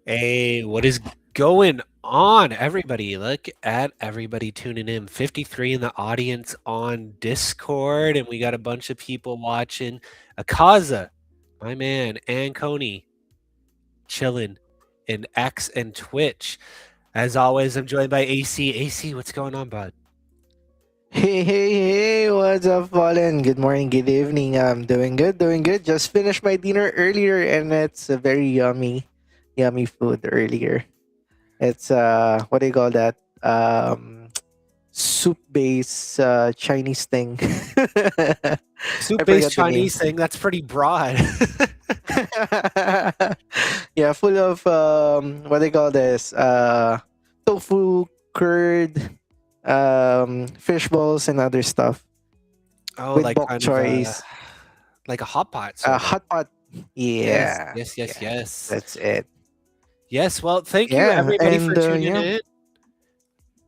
Hey, what is going on, everybody? Look at everybody tuning in. 53 in the audience on Discord, and we got a bunch of people watching. Akaza, my man, and Coney chilling in X and Twitch. As always, I'm joined by AC. AC, what's going on, bud? Hey, hey, hey, what's up, Fallen? Good morning, good evening. I'm doing good, doing good. Just finished my dinner earlier and it's a very yummy food earlier. It's what do you call that? Soup based Chinese thing. I Soup-based forgot the name. Chinese thing, that's pretty broad. Yeah, full of what do you call this? Tofu, curd, fish balls and other stuff Oh, with like bok kind of choys. like a hot pot, sort of. Hot pot. Yes, Yeah, yes, yes, yeah, yes. that's it. Yes, well, thank you Yeah, everybody for and tuning yeah, in.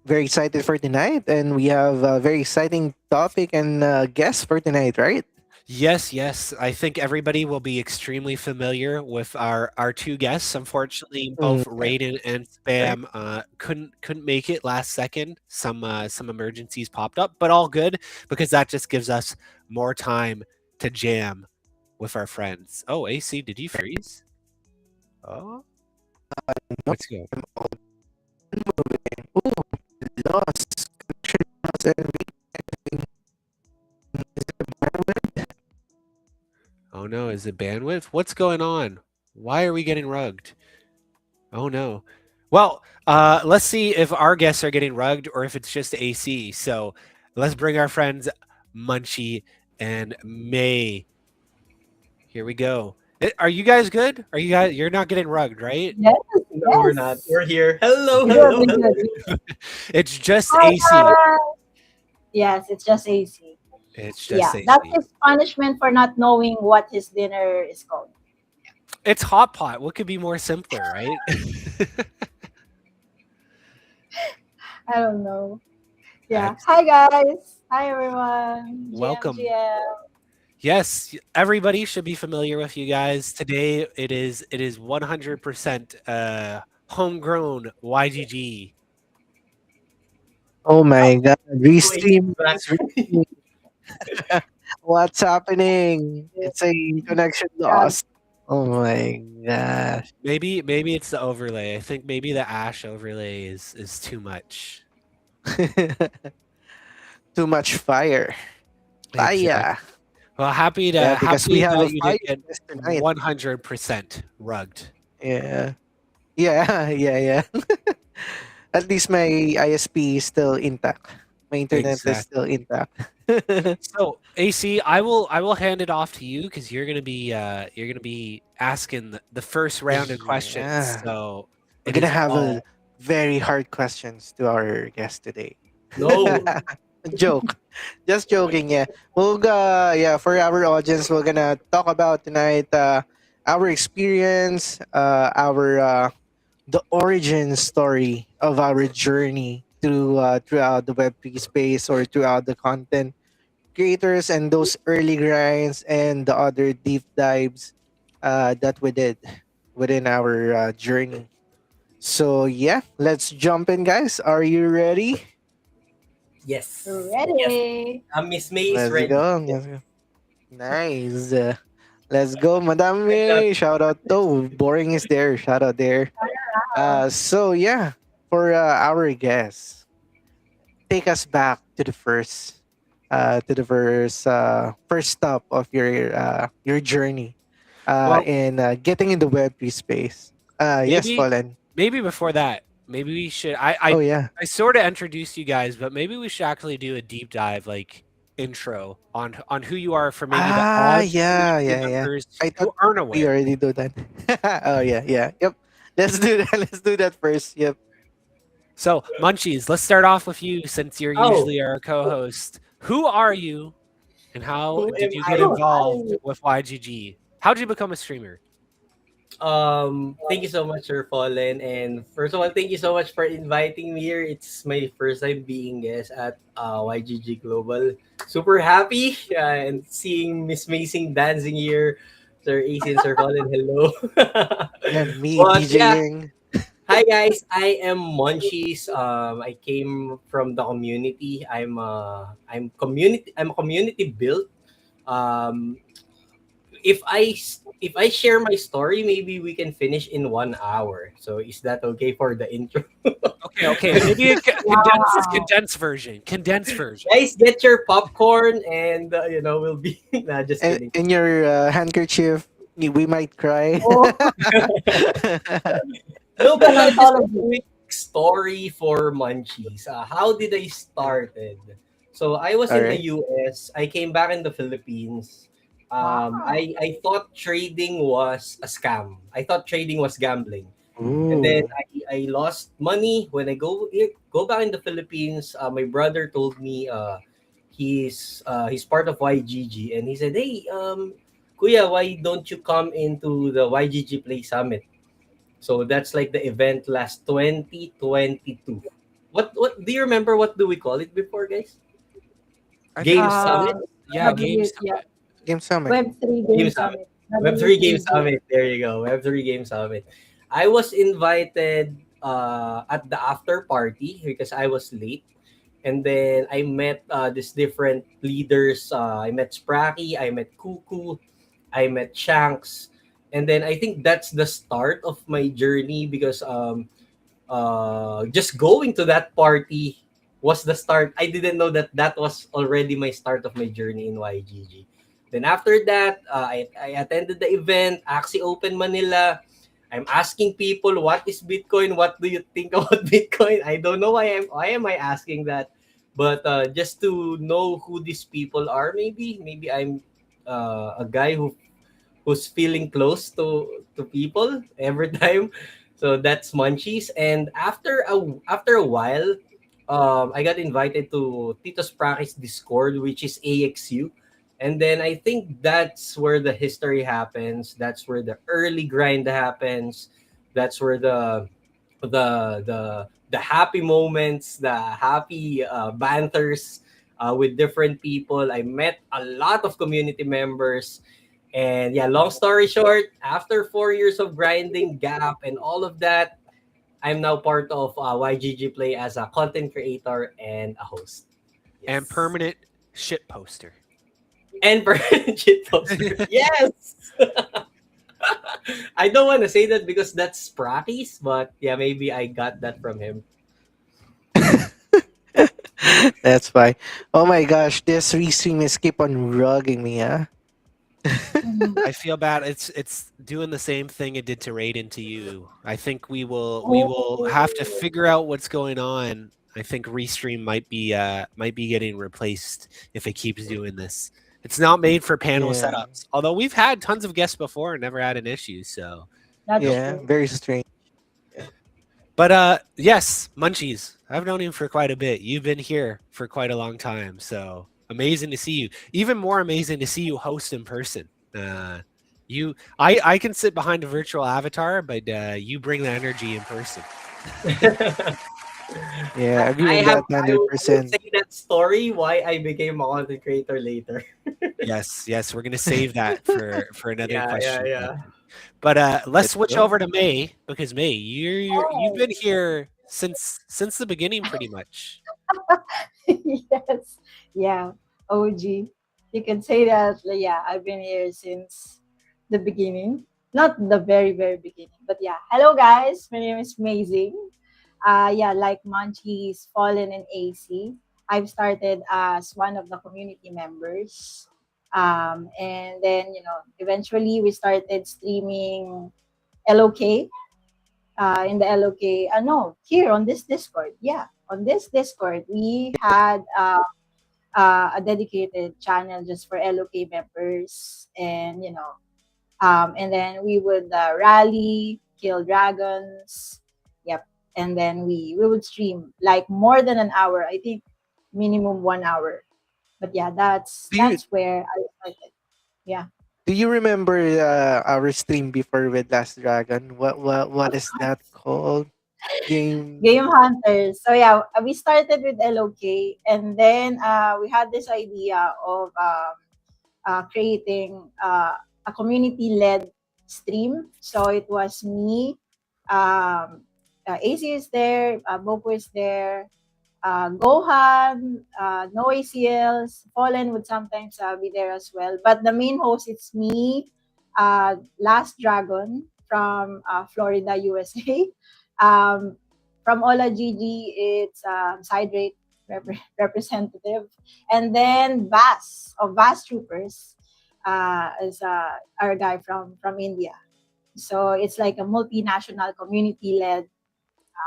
very excited for tonight, and we have a very exciting topic and guest for tonight, right? Yes, yes. I think everybody will be extremely familiar with our two guests. Unfortunately, both Yeah, Raiden and right. Spam couldn't make it last second. Some emergencies popped up, but all good because that just gives us more time to jam with our friends. Oh, AC, did you freeze? Oh, Nope, what's good? I'm all moving. Ooh, lost connection lost and reconnecting. Is it bandwidth? Oh no, is it bandwidth? What's going on? Why are we getting rugged? Oh no. Well, let's see if our guests are getting rugged or if it's just AC. So let's bring our friends Munchie and May. Here we go. Are you guys good? Are you guys? You're not getting rugged, right? Yes, No, we're not. yes. We're here. Hello, We good, hello, we hello. good. It's just Hi, AC. guys. Yes, it's just AC. It's just Yeah, that's AC. his punishment for not knowing what his dinner is called. It's hot pot. What could be more simpler, right? I don't know. Yeah. Ex- Hi, guys. Hi, everyone. Welcome. GMGM. Yes, everybody should be familiar with you guys. Today it is 100% homegrown YGG. Oh my god, Oh, AC restream, back. guys, restream. What's happening? It's a connection God. lost. Oh my gosh. Maybe it's the overlay. I think maybe the ash overlay is too much. Too much fire. Fire. Exactly. Well, Yeah, because we have that a you fire didn't get test tonight. 100% rugged. Yeah. Yeah, yeah, yeah. At least my ISP is still intact. My internet is still Exactly. intact. So, AC, I will hand it off to you because you're gonna be asking the first round of questions. Yeah. So We're it gonna is have a all very hard questions to our guest today. No. Joke. Just joking, yeah. Yeah, for our audience, we're gonna talk about tonight our experience, our the origin story of our journey throughout the Web3 space or throughout the content creators and those early grinds and the other deep dives that we did within our journey. So yeah, let's jump in, guys. Are you ready? Yes. Yes. Ready. Miss May is Let's ready. go. Yes. Let's go. Nice. Let's go, Madam Good job. May. Shout out. Oh, boring is there. Shout out there. So yeah, for our guests, take us back to the first stop of your journey well, in getting in the Web3 space. Yes, maybe Fallen. maybe before that, maybe we should Oh yeah. I sort of introduced you guys, but maybe we should actually do a deep dive like intro on who you are for maybe the Yeah, community yeah, yeah. members I who thought aren't we aware. already do that. Oh yeah, yeah. Yep. Let's do that. Let's do that first. Yep. So, Munchies, let's start off with you since you're Oh, usually our co-host. Who are you and how who did am you get I? involved with YGG? How did you become a streamer? Thank you so much, Sir Fallen. And first of all, thank you so much for inviting me here. It's my first time being guest at YGG Global. Super happy and seeing Miss Amazing dancing here. Sir AC and Sir Colin. Hello. And me But yeah, DJing. hi guys. I am Munchies. I came from the community. I'm a community built. Um, if I share my story, maybe we can finish in 1 hour. So is that okay for the intro? Okay, okay. Maybe a Wow. condensed version. Condensed version. Guys, get your popcorn and we'll be. Nah, just And kidding. in your handkerchief, we might cry. Oh, No, it's but an just a anthology. quick story for Munchies. How did I started? So I was All in the right. US. I came back in the Philippines. Wow. I thought trading was a scam. I thought trading was gambling. And then Ooh. I lost money when I go back in the Philippines. My brother told me he's part of YGG, and he said, "Hey, Kuya, why don't you come into the YGG Play Summit?" So that's like the event last 2022. What do you remember? What do we call it before, guys? I think it Game was Summit. yeah, W, games. yeah, Game Summit. Web3 Game Game Summit. Summit. Web3 Game W3G. Summit. There you go. Web3 Game Summit. I was invited at the after party because I was late. And then I met these different leaders. I met Spracky, I met Kuku, I met Shanks. And then I think that's the start of my journey because just going to that party was the start. I didn't know that that was already my start of my journey in YGG. Then after that, I attended the event, Axie Open Manila. I'm asking people what is Bitcoin? What do you think about Bitcoin? I don't know why am I asking that, but just to know who these people are, maybe I'm a guy who's feeling close to people every time. So that's Munchies. And after a while, I got invited to Tito Spracky's Discord, which is AXU. And then I think that's where the history happens. That's where the early grind happens. That's where the happy moments, the happy banters with different people. I met a lot of community members. And yeah, long story short, after 4 years of grinding, gap, and all of that, I'm now part of YGG Play as a content creator and a host. And Yes. permanent shit poster. And shit poster. Yes. I don't want to say that because that's Spracky's, but yeah, maybe I got that from him. That's why. Oh my gosh, this restream is keep on rugging me, huh? Mhm. I feel bad. It's doing the same thing it did to Raiden to you. I think we will have to Oh, figure out what's going on. I think Restream might be getting replaced if it keeps doing this. It's not made for panel Yeah. setups. Although we've had tons of guests before and never had an issue, so that's nope. Yeah. true. Very strange. But yes, Munchies. I've known you for quite a bit. You've been here for quite a long time, so amazing to see you. Even more amazing to see you host in person. I can sit behind a virtual avatar, but you bring the energy in person. Yeah, agree I on have that I will 100%. say that story why I became a content creator later. Yes, yes, we're gonna save that for another Yeah, yeah, question. yeah. But let's Let's switch go. over to May because May, you've Oh, been here since the beginning, pretty much. yes. Yeah. OG. You can say that, yeah, I've been here since the beginning. Not the very, very beginning, but yeah. Hello, guys. My name is Amazing. Yeah, like Munchies, Fallen, and AC. I've started as one of the community members. And then, eventually we started streaming LOK in the LOK. No, here on this Discord. Yeah, on this Discord, we had a dedicated channel just for LOK members. And then we would rally, kill dragons. Yep. And then we would stream like more than an hour. I think minimum 1 hour. But yeah, that's Do you that's where I started. Yeah. do you remember our stream before with Last Dragon? What is that called? Game Game. Hunters. So yeah, we started with LOK, and then we had this idea of creating a community-led stream. So it was me, um, AC is there, Bopo is there, Gohan, no ACLs, Fallen would sometimes be there as well. But the main host, it's me, Last Dragon from Florida, USA. Um, from Ola GG, it's Side Rate representative. And then Bass of Bass Troopers is our guy from India. So it's like a multinational community-led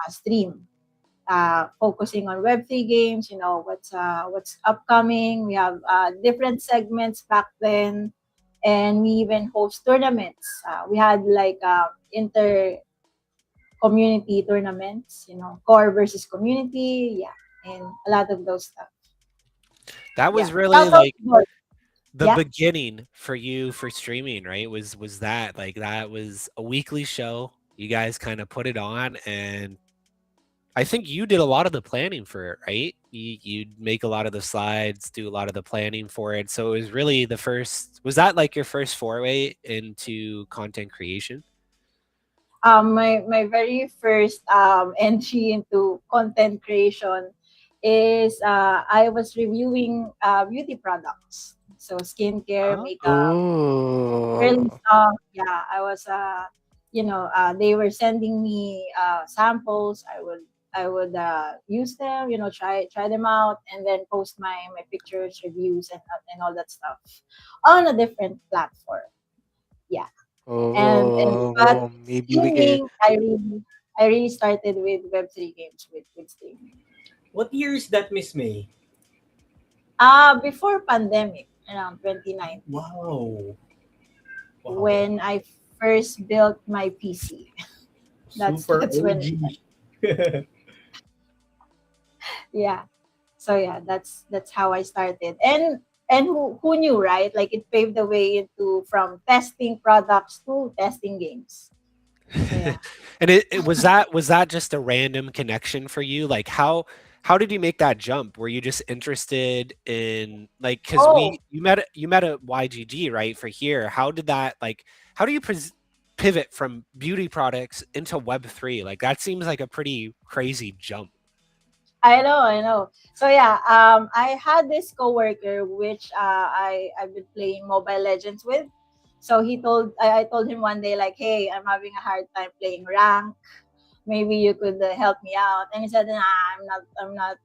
stream, focusing on Web3 games. You know what's upcoming. We have different segments back then, and we even host tournaments. We had like inter community tournaments. Core versus community. Yeah, and a lot of those stuff. That Yeah, was really shout out like to Lord. the Yeah. beginning for you for streaming, right? Was that like that was a weekly show. You guys kind of put it on, and I think you did a lot of the planning for it, right? You'd make a lot of the slides, do a lot of the planning for it. So it was really the first. Was that like your first foray into content creation? My very first entry into content creation is I was reviewing beauty products, so skincare, makeup, early Oh. stuff. Yeah, I was they were sending me samples. I would use them, try them out, and then post my pictures, reviews, and all that stuff on a different platform. Yeah. And but Oh, maybe we can. streaming, I really started with Web3 games with streaming. What year is that, Miss May? Before pandemic, around 2019, Wow. Wow. when I first built my PC. That's Super that's when it OG. yeah. So yeah, that's how I started. And who knew, right? Like it paved the way into from testing products to testing games. So yeah. And it was that just a random connection for you? Like how did you make that jump? Were you just interested in like because Oh, you met at YGG, right, for here? How did that like how do you pivot from beauty products into Web3? Like that seems like a pretty crazy jump. I know. So yeah, I had this coworker which I've been playing Mobile Legends with. So I told him one day like, hey, I'm having a hard time playing rank. Maybe you could help me out. And he said, nah, I'm not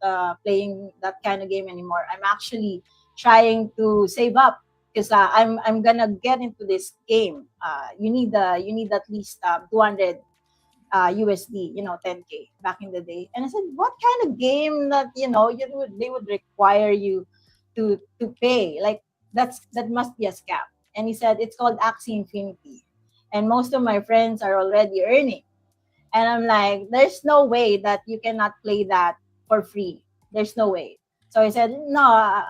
playing that kind of game anymore. I'm actually trying to save up because I'm gonna get into this game. You need at least 200 USD, 10K back in the day. And I said, what kind of game that they would require you to pay? Like that must be a scam. And he said it's called Axie Infinity, and most of my friends are already earning. And I'm like, there's no way that you cannot play that for free. There's no way. So I said, no,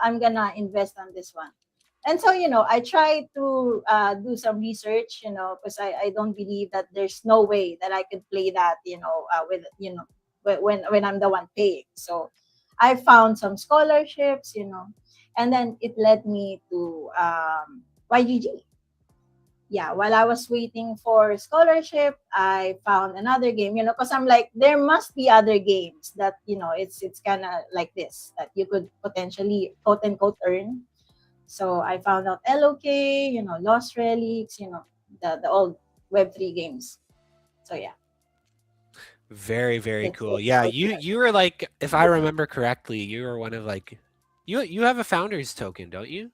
I'm gonna invest on this one. And so, I try to do some research, because I don't believe that there's no way that I could play that, with, when I'm the one paying. So I found some scholarships, and then it led me to YGG. Yeah, while I was waiting for scholarship, I found another game, because I'm like, there must be other games that, it's kind of like this, that you could potentially, quote unquote, earn. So I found out LOK, Lost Relics, the old Web3 games. So yeah, Very, very that's cool. it. Yeah, you were like, if I remember correctly, you were one of like you have a founders token, don't you?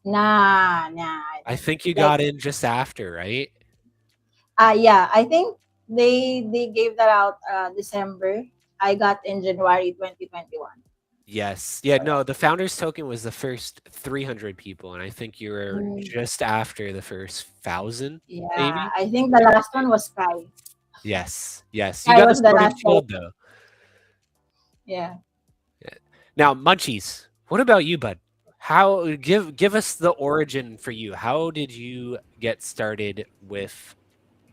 Nah, I I don't. think you Like, got in just after, right? yeah, I think they gave that out December. I got in January 2021. Yes. Yeah, no, the founders token was the first 300 people, and I think you were Mm, just after the first 1,000, yeah, maybe? I think the last one was Sky. Yes. Yes. You Sky got a was the sorted last one. shield though. Yeah. Yeah. Now, Munchies, what about you, bud? How give us the origin for you. How did you get started with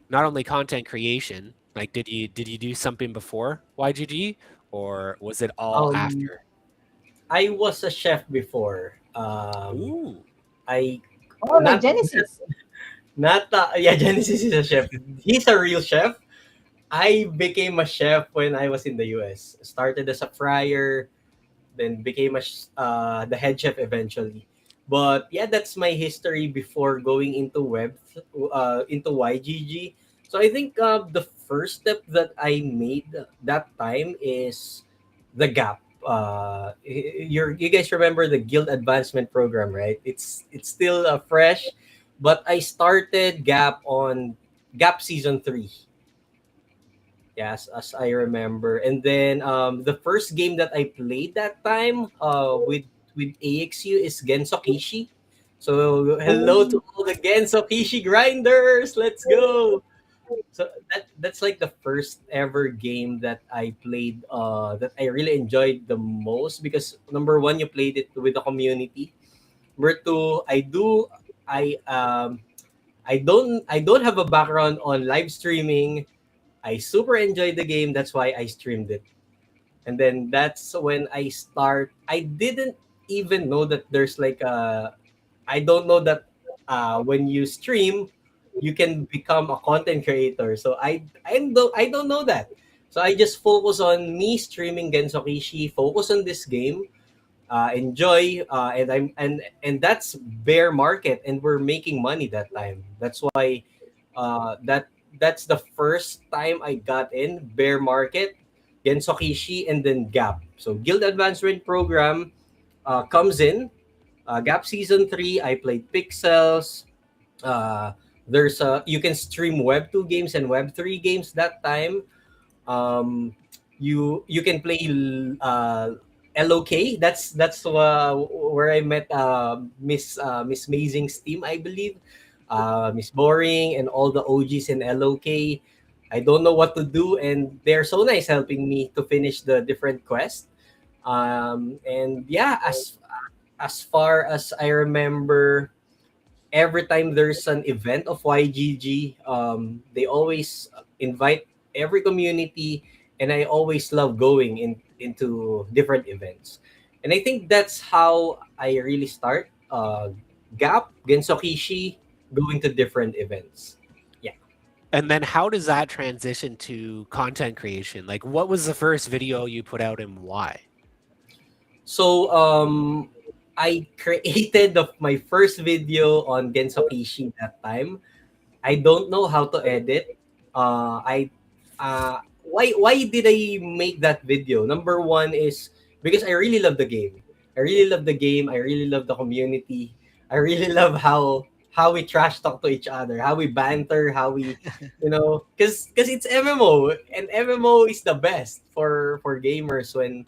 not only content creation, like did you do something before YGG or was it all Um, after? I was a chef before. Ooh. I Oh, like not Genesis. not yeah, Genesis is a chef. He's a real chef. I became a chef when I was in the US. Started as a fryer, then became the head chef eventually. But yeah, that's my history before going into YGG. So I think the first step that I made that time is the gap. You guys remember the guild advancement program, right? It's still fresh, but I started gap season 3. Yes, as I remember. And then the first game that I played that time with AXU is Gensokishi. So hello to Oh, all the Gensokishi grinders. Let's go. So that's like the first ever game that I played that I really enjoyed the most because number one, you played it with the community. Number two, I don't have a background on live streaming. I super enjoyed the game. That's why I streamed it. And then that's when I didn't even know that there's like a. I don't know that when you stream, you can become a content creator. So I don't know that. So I just focus on me streaming Gensokishi, focus on this game, enjoy, and that's bear market, and we're making money that time. That's why that's the first time I got in bear market, Gensokishi, and then Gap. So Guild Advancement Program comes in. Gap season 3, I played Pixels. Uh, there's you can stream Web 2 games and Web 3 games that time. You can play LOK. That's where I met Miss Amazing's team, I believe. Miss Boring and all the OGs in LOK. I don't know what to do, and they're so nice helping me to finish the different quests. And yeah, as far as I remember, every time there's an event of YGG, they always invite every community, and I always love going into different events. And I think that's how I really start. Gap, Gensokishi, going to different events. Yeah. And then how does that transition to content creation? Like, what was the first video you put out and why? So I created my first video on Gensokishi that time. I don't know how to edit. I why did I make that video? Number one is because I really love the game. I really love the game. I really love the community. I really love how we trash talk to each other, how we banter, how we, because it's MMO, and MMO is the best for gamers when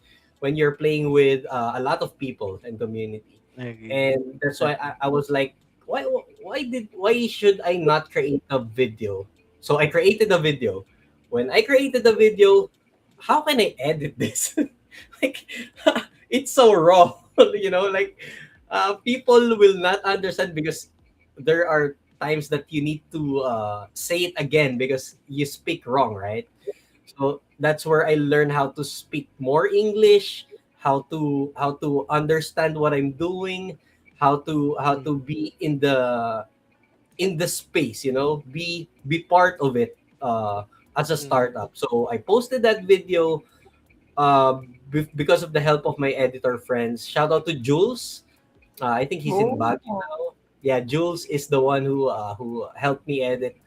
you're playing with a lot of people and community. Agree. And that's why I was like, why should I not create a video? So I created a video. When I created the video, how can I edit this? Like, it's so raw. Like, people will not understand because there are times that you need to say it again because you speak wrong, right? So that's where I learned how to speak more English, how to understand what I'm doing, how to be in the space, be part of it as a Mhm. startup. So I posted that video because of the help of my editor friends. Shout out to Jules. I think he's in Baguio oh, now. Yeah, Jules is the one who helped me edit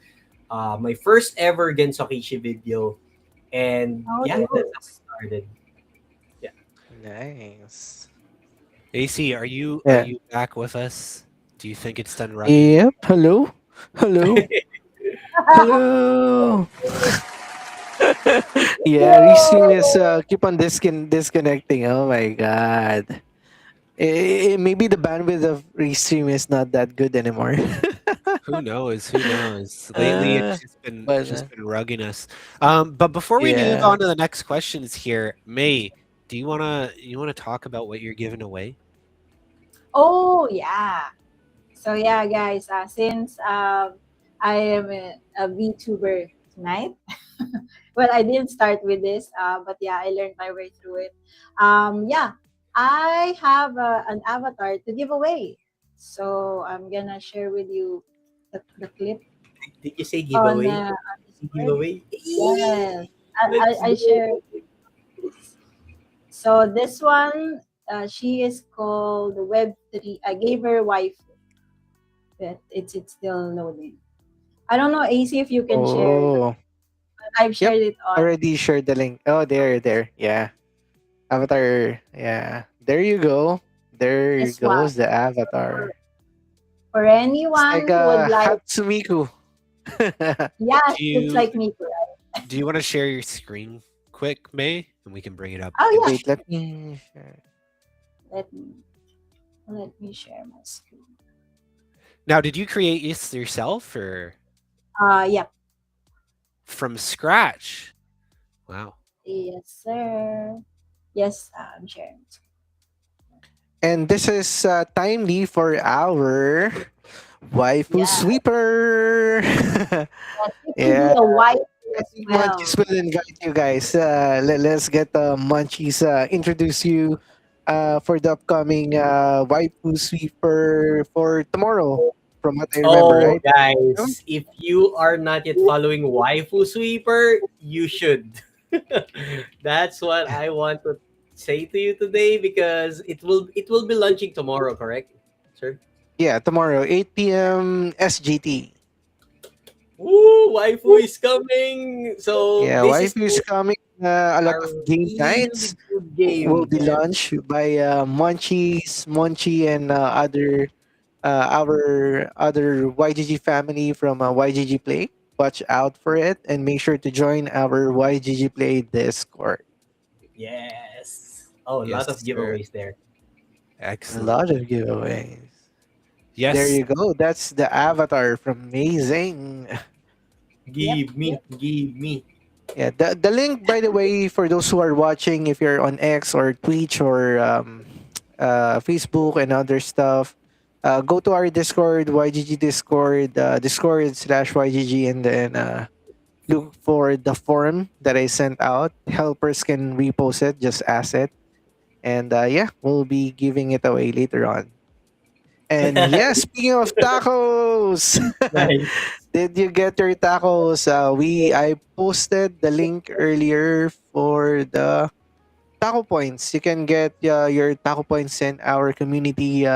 my first ever Gensokishi video, and oh, yeah, that's how I Jules. started. Yeah. Nice. AC, are Yeah. you back with us? Do you think it's done rugging? Yep. Hello. Hello. Hello. Yeah, restream is Hello. keep on disconnecting. Oh my god. Maybe the bandwidth of restream is not that good anymore. Who knows? Who knows? Lately, uh, it's but just been rugging us. But before we move yeah. on to the next questions here, May, do you wanna talk about what you're giving away? Oh, yeah. So yeah, guys. Since I am a VTuber tonight. Well, I didn't start with this, but yeah, I learned my way through it. Yeah, I have an avatar to give away. So I'm gonna share with you the clip Did you say on giveaway? Discord. Giveaway? Yes, Let's I go. share this. So this one, she is called Web3. I gave her wife, but it's still loading. I don't know, AC, if you can share. Oh, I've yep. shared it on. Already shared the link. Oh, there. Yeah. Avatar. Yeah. There you go. There This one goes the for, avatar. for It's like anyone who would a like. Hatsumiku. Yes, Do looks you like me, right? do you want to share your screen quick, May, and we can bring it up Oh in the yeah. Wait, chat? let me share. Let me share my screen. Now, did you create this yourself or Yep. from scratch? Wow. Yes, sir. Yes, I'm sharing. And this is timely for our waifu Yeah. sweeper. Yes, you can be Yeah, a wife I as think Munchies well. will invite you guys. Let's get Munchies introduce you for the upcoming waifu sweeper for tomorrow, from what I remember, Oh, right? No? guys, if you are not yet following Waifu Sweeper, you should. That's what I want to say to you today because it will be launching tomorrow, correct, sir? Yeah, tomorrow, 8 p.m. SGT. Woo! Waifu is coming. So Yeah, this is waifu is coming. A a lot of game really nights good will game. be Yes. launched by Monchi, and other our other YGG family from YGG Play. Watch out for it and make sure to join our YGG Play Discord. Yes. Oh, a lot of Yes, sir. giveaways there. A Excellent. lot of giveaways. There Yes. you go. That's the avatar from Amazing. Yep, Give yep. me, give me. Yeah, the link, by the way, for those who are watching, if you're on X or Twitch or Facebook and other stuff, go to our Discord, YGG Discord, Discord/YGG, and then look for the form that I sent out. Helpers can repost it, just ask it. And yeah, we'll be giving it away later on. And yeah, speaking of tacos, Nice. did you get your tacos? I posted the link earlier for the taco points. You can get your taco points in our community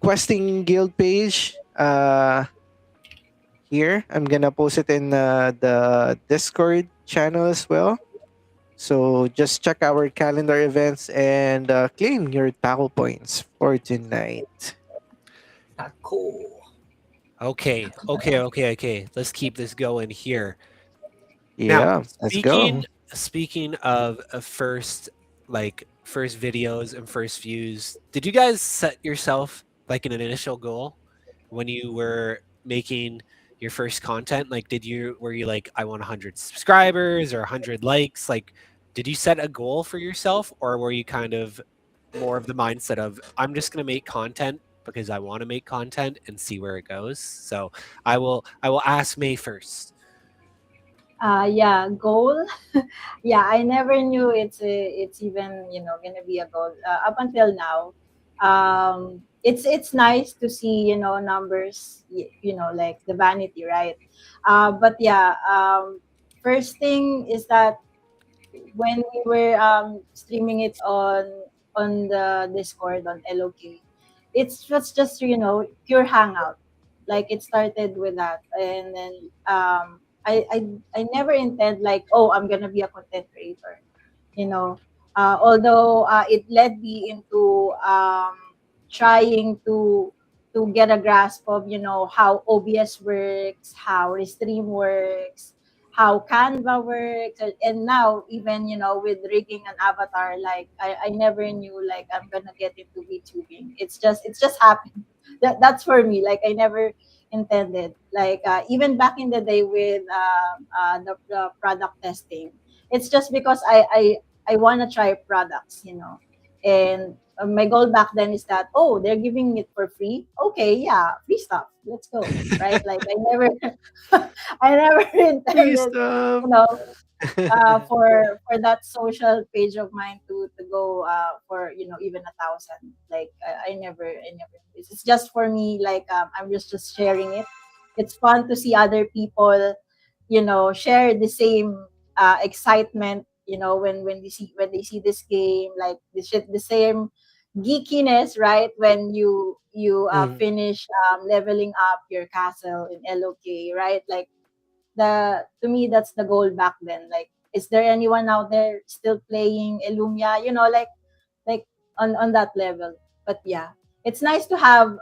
questing guild page. Here, I'm gonna post it in the Discord channel as well. So just check our calendar events and claim your taco points for tonight. Taco. Okay. Let's keep this going here. Now, Yeah, let's speaking go. speaking of first videos and first views, did you guys set yourself like an initial goal when you were making your first content? Like, were you like, I want 100 subscribers or 100 likes? Like, did you set a goal for yourself, or were you kind of more of the mindset of I'm just going to make content because I want to make content and see where it goes? So I will ask May first. Yeah, goal. Yeah, I never knew it's even gonna be a goal up until now. It's nice to see numbers, like the vanity, right? But yeah, first thing is that when we were streaming it on the Discord on LOK, it was just pure hangout. Like it started with that, and then I never intend like, oh, I'm gonna be a content creator, you know. Although it led me into trying to get a grasp of how OBS works, how Restream works, how Canva works, and now even with rigging an avatar, like I never knew like I'm gonna get into VTubing. It's just happened. That's for me. Like I never intended. Like even back in the day with the product testing, it's just because I want to try products, and my goal back then is that, oh, they're giving it for free. Okay, yeah, free stuff. let's go, right? Like I never, I never Please intended, stop. you know, for that social page of mine to go for even 1,000. Like I never. It's just for me. Like I'm just sharing it. It's fun to see other people, share the same excitement. When they see this game, like the same geekiness, right? When you Mm. finish leveling up your castle in LOK, right? Like the to me that's the goal back then. Like, is there anyone out there still playing Illumia? Like on that level. But yeah, it's nice to have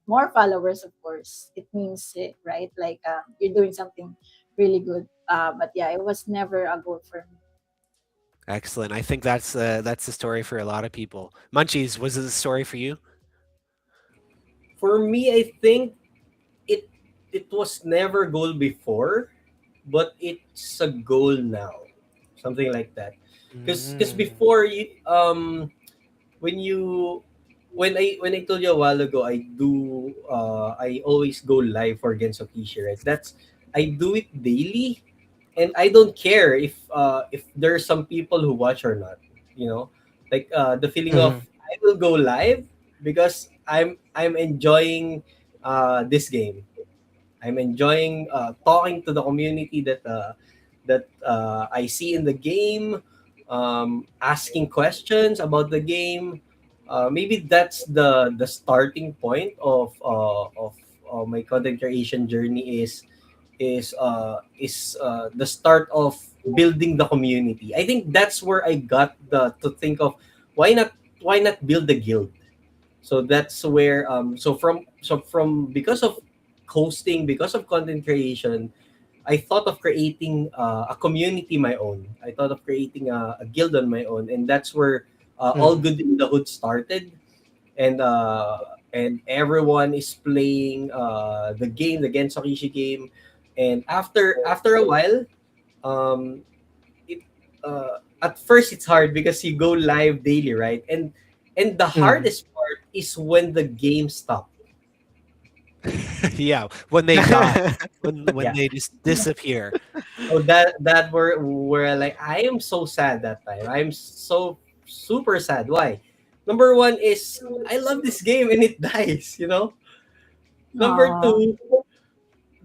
more followers. Of course, it means it, right? Like you're doing something really good. But yeah, it was never a goal for me. Excellent. I think that's the story for a lot of people. Munchies, was it a story for you? For me, I think it it was never goal before, but it's a goal now, something like that. Because Mm. before when you when I told you a while ago, I always go live for Genso Kishi, right? That's I do it daily, and I don't care if there's some people who watch or not. You know, like the feeling of Mhm. I will go live because I'm enjoying this game. I'm enjoying talking to the community that I see in the game, asking questions about the game. Maybe that's the starting point of my content creation journey is the start of building the community. I think that's where I got the to think of why not why not build a guild. So that's where from because of hosting, because of content creation, I thought of creating a community my own. I thought of creating a guild on my own, and that's where all Mhm. good in the hood started. And everyone is playing the game, the Gensokishi game. And after a while, um, it at first it's hard because you go live daily, right? And the Mhm. hardest part is when the game stops. Yeah, when they die, when Yeah. they just disappear. So that were like I am so sad that time. I'm so super sad. Why? Number one is I love this game and it dies. Number Aw. two,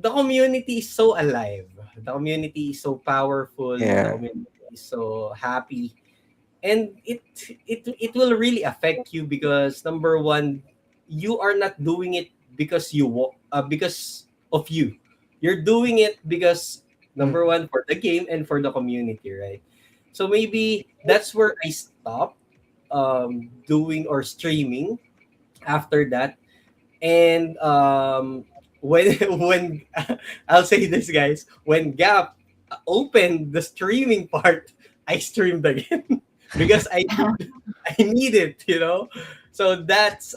the community is so alive. The community is so powerful. The Yeah. community is so happy, and it will really affect you because number one, you are not doing it because of you. You're doing it because number Mhm. one for the game and for the community, right? So maybe that's where I stopped doing or streaming after that. And when when I'll say this, guys, when Gap opened the streaming part, I streamed again because I need it. So that's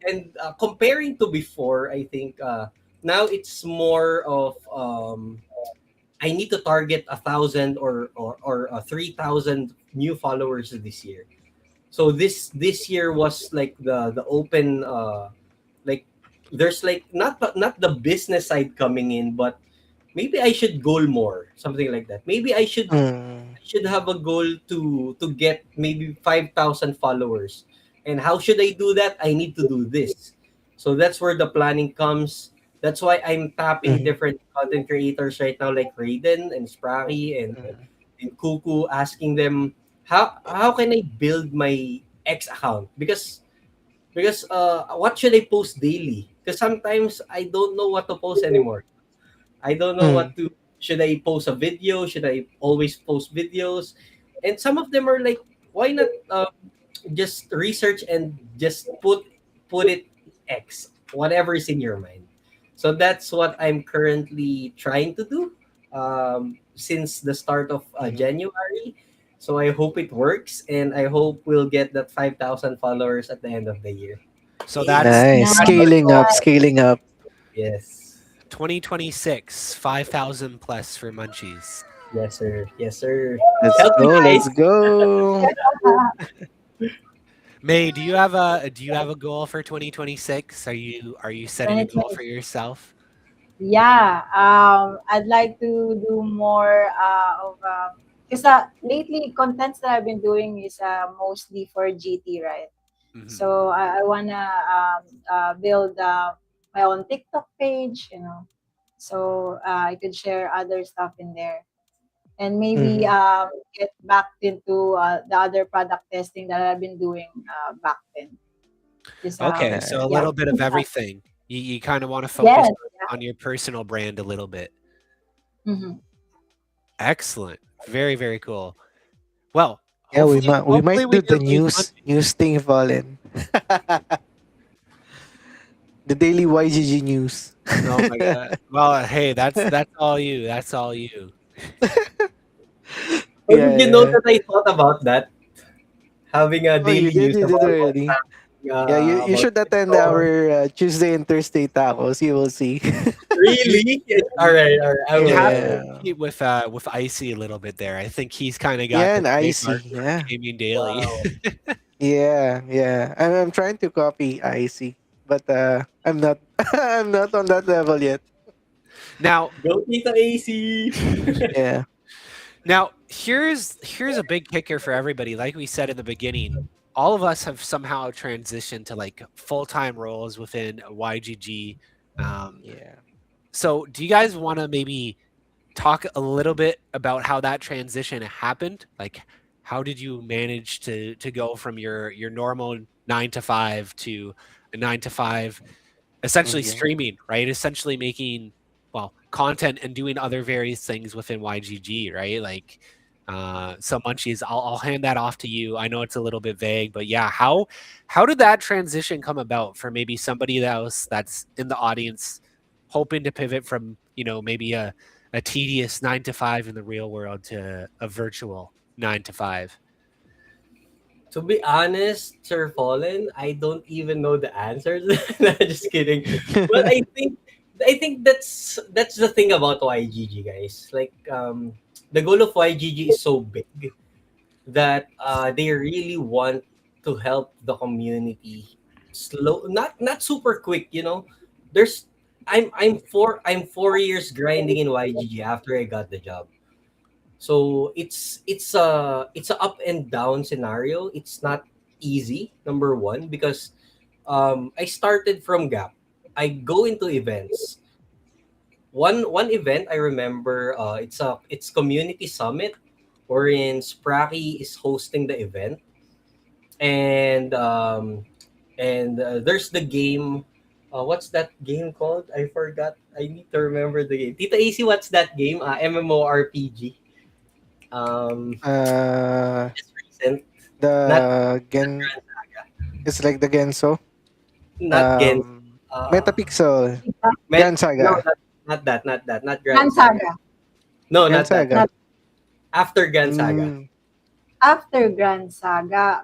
and comparing to before, I think now it's more of I need to target 1,000 or 3,000 new followers this year. So this year was like the open like there's like not the business side coming in, but maybe I should goal more, something like that. Maybe Mm. I should have a goal to get maybe 5,000 followers. And how should I do that? I need to do this. So that's where the planning comes. That's why I'm tapping Mhm. different content creators right now, like Raiden and Spraki Mhm. and Kuku, asking them how can I build my X account? Because what should I post daily? Because sometimes I don't know what to post anymore. I don't know Mhm. what to should I post a video? Should I always post videos? And some of them are like, why not just research and just put it X, whatever is in your mind. So that's what I'm currently trying to do since the start of Mhm. January. So I hope it works, and I hope we'll get that 5,000 followers at the end of the year. So Hey, Nice. Nice. that's our Scaling goal. up, scaling up. Yes. 2026, 5,000 plus for Munchies. Yes, sir. Yes, sir. Let's Help me, go. guys. Let's go. May, do you have a goal for 2026? Are you setting a goal 2020. for yourself? Yeah, I'd like to do more of because lately contents that I've been doing is mostly for GT, right? Hmm. So I wanna build my own TikTok page, so I could share other stuff in there, and maybe Mhm. get back into the other product testing that I've been doing back then. Just Okay, so a yeah, little bit of everything. You kind of want to focus yes, on your personal brand a little bit. hmm Excellent. Very, very cool. Well, Yeah, we hopefully might we hopefully might we do can the lose news thing, Fallen. The daily YGG news. Oh my god. Well, hey, that's all you. That's all you. Or did you know Yeah. that I thought about that? Having a Oh, you daily did. news You did about what's already. happening Yeah, you about should attend crypto. our Tuesday and Thursday tacos. You will see. You Really? Yes, all you right, all right. I you will. have I to will. Yeah. compete with Icy a little bit there. I think he's kind of got Yeah, the and icy. trademark for Yeah. gaming daily. Wow. Yeah, yeah. I'm trying to copy icy, but I'm not. I'm not on that level yet. Now, Go Tita AC. Yeah. now here's a big kicker for everybody. Like we said in the beginning, all of us have somehow transitioned to like full-time roles within YGG. Um, Yeah. so do you guys want to maybe talk a little bit about how that transition happened? Like, how did you manage to go from your normal 9 to 5 to a 9 to 5, essentially Okay. streaming, right? Essentially making, well, content and doing other various things within YGG, right? Like, so Munchies, I'll hand that off to you. I know it's a little bit vague, but yeah, how did that transition come about for maybe somebody else that's in the audience hoping to pivot from, maybe a tedious 9 to 5 in the real world to a virtual 9 to 5? To be honest, Sir Fallen, I don't even know the answers. Nah, just kidding. Well, I think that's the thing about YGG, guys. Like the goal of YGG is so big that they really want to help the community slow, not super quick, there's I'm 4 years grinding in YGG after I got the job. So it's a up and down scenario. It's not easy, number one, because I started from gap. I go into events. One event I remember, it's community summit wherein Spracky is hosting the event, and there's the game. What's that game called? I forgot. I need to remember the game. Tita AC, what's that game? MMORPG. uh, Just recent. Not the Gen. Grand Saga. It's like the Genso. Not Gens. Um, Uh, Metapixel. Met. Grand No, Saga. not that. Not that. Not Grand Grand Saga. Saga. No, Grand not that. Saga. Not After Grand Saga. Mm. after Grand Saga,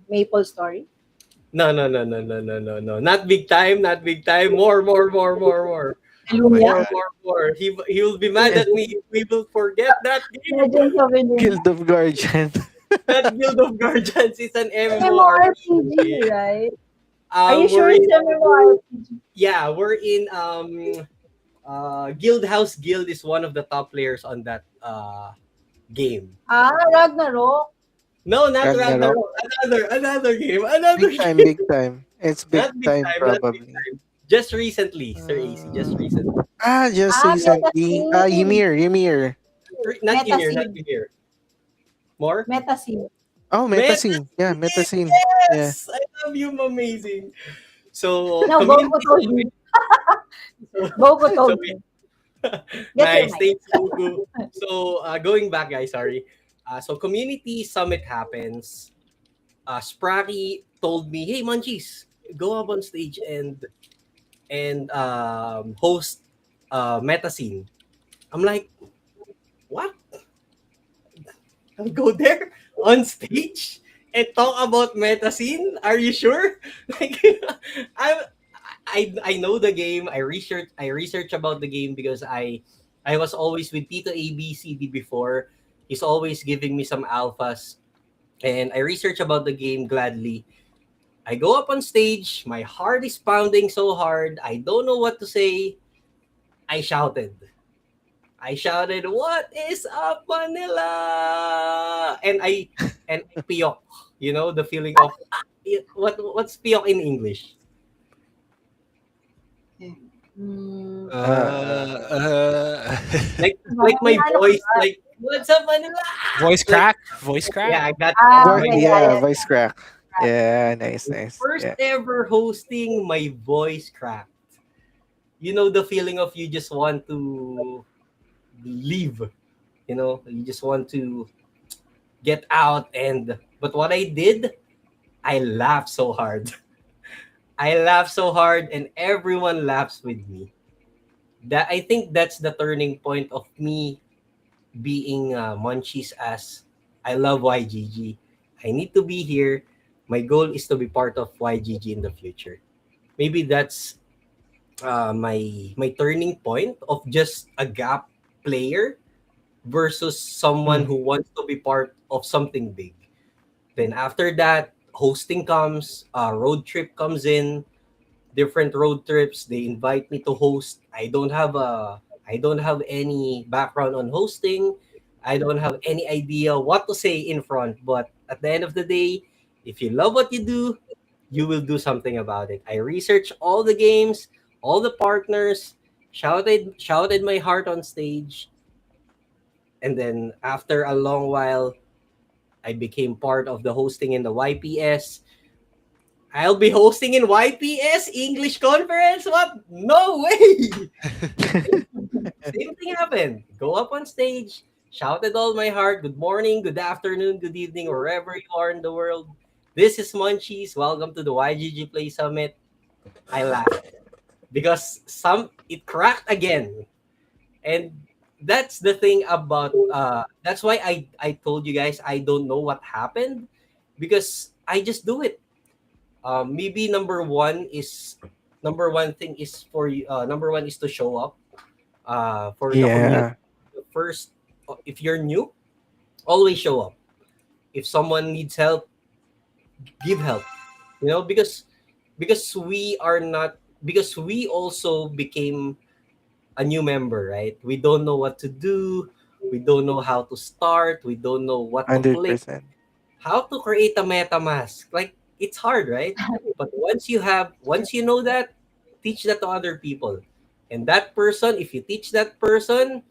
Maple Story. No, no, no, no, no, no, no, no. Not big time. Not big time. More, more, more, more, more. Oh my Hallelujah. More, god. more, more. He will be mad Yeah. at me if we will forget that game. Legends of Illunia. Guild of Guardian. That Guild of Guardians is an MMORPG. MMORPG, right? Are you We're sure in, it's MMORPG? yeah, we're in Guild House Guild is one of the top players on that game. Ragnarok. No, not Ragnarok. Ragnarok. Another game. Another Big time, game. big time. It's big Not big time time. Not big probably. time. Just recently, Sir AC. Just Uh, recently. just recently. Metacine. Ymir, Ymir. Not Ymir. Not Metacine. Ymir. More. Metacine. Oh, Metacine. Yeah, Metasine. Metacine. Yeah. Yes, I love you. Amazing. So No, Goku community told summit. me. So, Goku so told me. Get your nice. mic. Thanks, Gugu. So going back, guys. Sorry. So community summit happens. Spracky told me, "Hey, Munchies, go up on stage and host meta scene." I'm like, "What? I'll go there on stage and talk about meta scene? Are you sure?" Like, I I know the game. I research about the game because I was always with Tito ABCD before. He's always giving me some alphas, and I research about the game gladly. I go up on stage, my heart is pounding so hard, I don't know what to say. I shouted. I shouted, "What is up, Manila?" And I piyok. You know the feeling of what's piyok in English? Mm, Uh, Uh, uh, Like my ano voice, ba? like "What's up, Manila?" voice Like crack, voice crack. yeah, I got Okay, my yeah, yeah, yeah, voice crack. Yeah, nice, nice. first Yeah. ever hosting. My voice cracked. You know the feeling of you just want to leave. You know, you just want to get out. And but what I did, I laughed so hard. I laugh so hard and everyone laughs with me. That I think that's the turning point of me being Munchies as I love YGG. I need to be here. My goal is to be part of YGG in the future. Maybe that's my turning point of just a gap player versus someone who Mm. wants to be part of something big. Then after that, hosting comes, road trip comes in, different road trips. They invite me to host. I don't have any background on hosting. I don't have any idea what to say in front, but at the end of the day, if you love what you do, you will do something about it. I researched all the games, all the partners, shouted my heart on stage, and then after a long while, I became part of the hosting in the YPS. I'll be hosting in YPS English conference. What? No way. Same thing happened. Go up on stage, shouted all my heart. Good morning, good afternoon, good evening, wherever you are in the world. This is Munchies. Welcome to the YGG Play Summit. I laughed because some it cracked again, and that's the thing about. That's why I told you guys I don't know what happened because I just do it. Maybe number one thing is for you. Number one is to show up for the community. Yeah. The first, if you're new, always show up. If someone needs help, give help. You know, because we are not because we also became a new member, right? We don't know what to do. We don't know how to start. We don't know what to click. 100%. How to create a MetaMask. Like it's hard, right? But once you know that, teach that to other people. And that person, if you teach that person,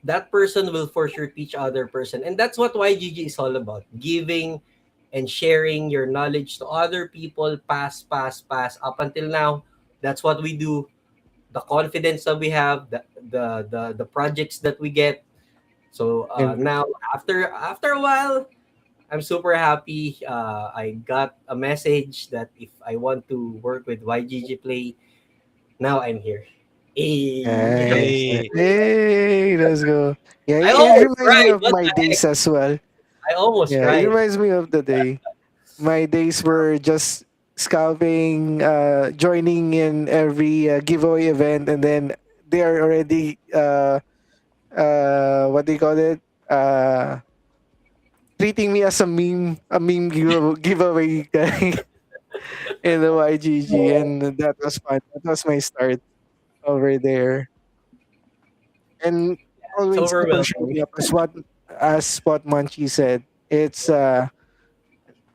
that person will for sure teach other person. And that's what YGG is all about. Giving and sharing your knowledge to other people, pass up until now. That's what we do. The confidence that we have, the projects that we get. So And now after a while, I'm super happy. I got a message that if I want to work with YGG Play, now I'm here. Hey. nice. Hey, Hey, let's go. Yeah, I it almost reminds me cried. of What my the heck? days as well. I almost Yeah, it cried. reminds me of the day. My days were just scalping, joining in every giveaway event, and then they are already what do you call it? Treating me as a meme giveaway guy in the YGG, and that was fun. That was my start over there, and It's always keep on overwhelming. showing up as what Munchie said.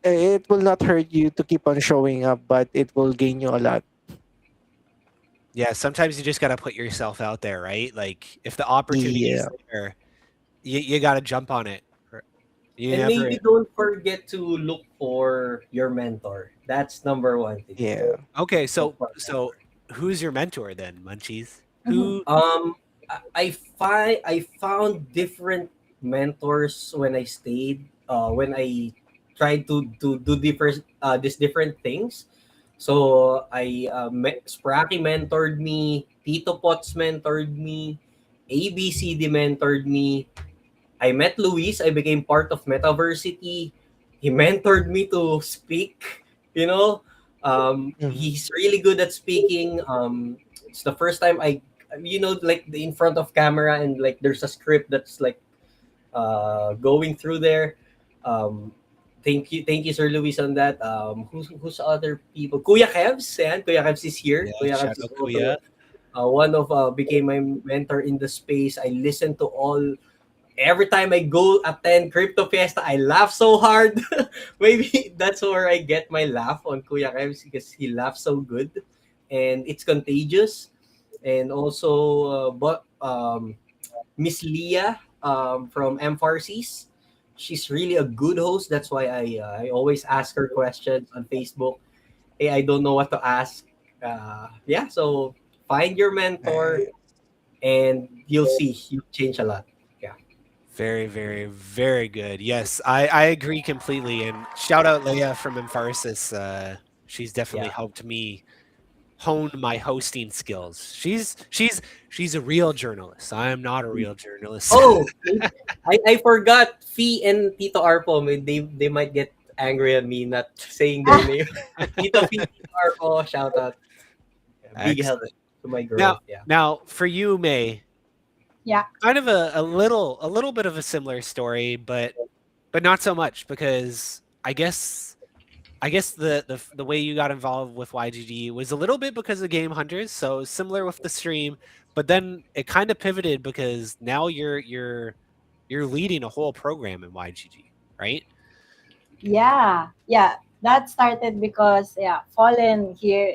It will not hurt you to keep on showing up, but it will gain you a lot. yeah. Sometimes you just gotta put yourself out there, right? Like if the opportunity's Yeah, there, you gotta jump on it. You And never. maybe don't forget to look for your mentor. That's number one thing. yeah, Okay, Look so for so who's your mentor then, Munchies? mhm. Who? I found different mentors when I stayed when I tried to do different these different things. So Spracky mentored me, Tito Potts mentored me, ABCD mentored me. I met Luis. I became part of Metaversity. He mentored me to speak. You know, mhm, he's really good at speaking. It's the first time like in front of camera and like there's a script that's like going through there. Um, Thank you, Sir Luis, on that. Who's other people? Kuya Kevs, and Kuya Kevs is here. Yeah, Kuya shout Kevs is out also Kuya. one of became my mentor in the space. I listen to all. Every time I go attend Crypto Fiesta, I laugh so hard. Maybe that's where I get my laugh on Kuya Kevs because he laughs so good, and it's contagious. And also, but Miss Leah from M4Cs. She's really a good host. That's why I always ask her questions on Facebook. Hey, I don't know what to ask. Yeah, so find your mentor Nice. and you'll see you change a lot. Yeah. Very, very, very good. Yes, I agree completely. And shout out Leia from Emphasis. She's definitely Yeah. helped me hone my hosting skills. She's a real journalist. I am not a real journalist. Oh, I forgot Fee and Tito Arpo. They might get angry at me not saying their name. Tito Fee, Tito Arpo, shout out. Yeah, big help Excellent. to my Now, growth. Yeah. now for you, May, Yeah. kind of a little bit of a similar story, but not so much because I guess the way you got involved with YGG was a little bit because of Game Hunters, so similar with the stream, but then it kind of pivoted because now you're leading a whole program in YGG, right? Yeah. Yeah. That started because yeah, Fallen here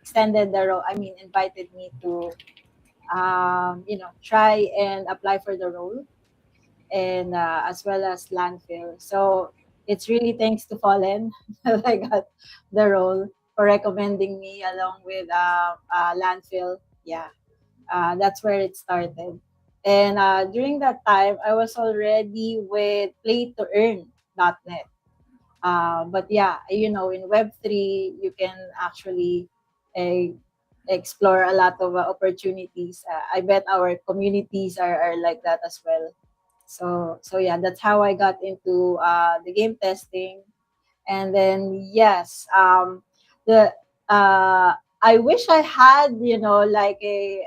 extended the role. I mean, invited me to try and apply for the role, and as well as landfill. So it's really thanks to Fallen that I got the role for recommending me along with landfill. Yeah, that's where it started. And during that time, I was already with play-to-earn.net. But yeah, in Web3, you can actually uh, explore a lot of opportunities. I bet our communities are like that as well. So yeah, that's how I got into the game testing. And then yes, the I wish I had like a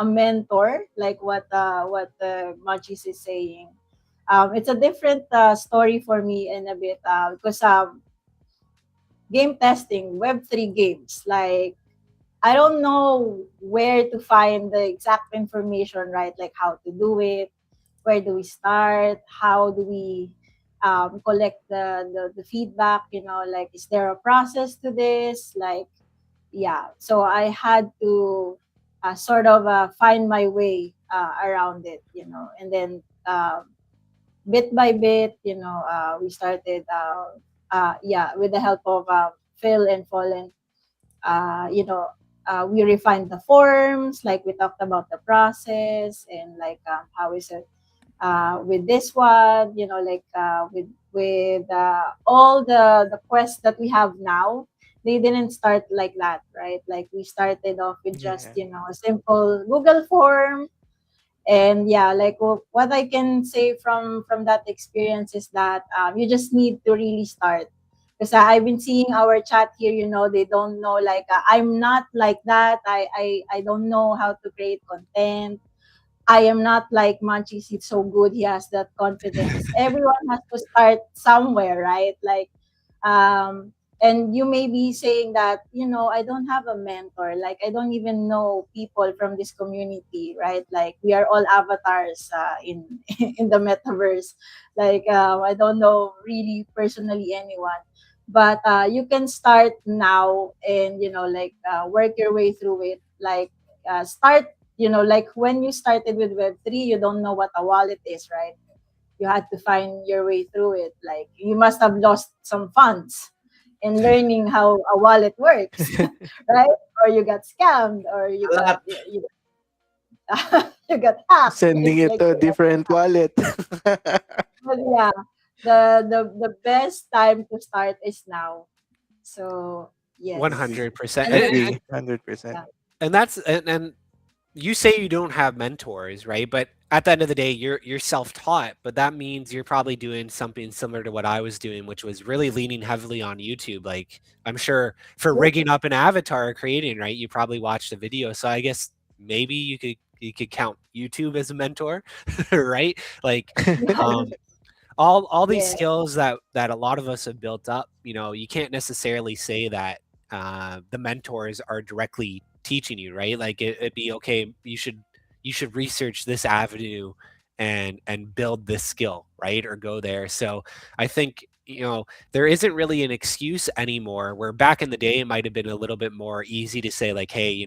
mentor, like what Machis is saying. It's a different story for me in a bit because game testing, Web3 games, like I don't know where to find the exact information, right? Like how to do it, where do we start, how do we collect the feedback, like is there a process to this? Like, yeah. So I had to sort of find my way around it, and then bit by bit, we started, yeah, with the help of Phil and Fallen, we refined the forms, like we talked about the process and like how is it with this one, like with all the quests that we have now. They didn't start like that, right? Like we started off with just Yeah. a simple Google form. And yeah, like what I can say from that experience is that you just need to really start, because I've been seeing our chat here, they don't know, like I'm not like that. I don't know how to create content. I am not like Munchies. He's so good. He has that confidence. Everyone has to start somewhere, right? Like, um, and you may be saying that, I don't have a mentor. Like, I don't even know people from this community, right? Like, we are all avatars in in the metaverse. Like, I don't know really personally anyone. But you can start now and, like, work your way through it. Like, start like when you started with Web3, you don't know what a wallet is, right? You had to find your way through it. Like you must have lost some funds in learning how a wallet works, right? Or you got scammed, or you A got lot. you got hacked. Sending it Like to a different wallet. but yeah, the best time to start is now. So yes, 100%. and then Agree. 100%. yeah, And that's and you say you don't have mentors, right? But at the end of the day, you're self-taught, but that means you're probably doing something similar to what I was doing, which was really leaning heavily on YouTube. Like I'm sure for yeah, rigging up an avatar or creating, right? You probably watched a video. So I guess maybe you could count YouTube as a mentor, right? Like yes, all these Yeah. skills that a lot of us have built up, you can't necessarily say that the mentors are directly teaching you, right? Like it'd be okay. You should research this avenue and build this skill, right? Or go there. So I think there isn't really an excuse anymore. Where back in the day, it might have been a little bit more easy to say like, hey,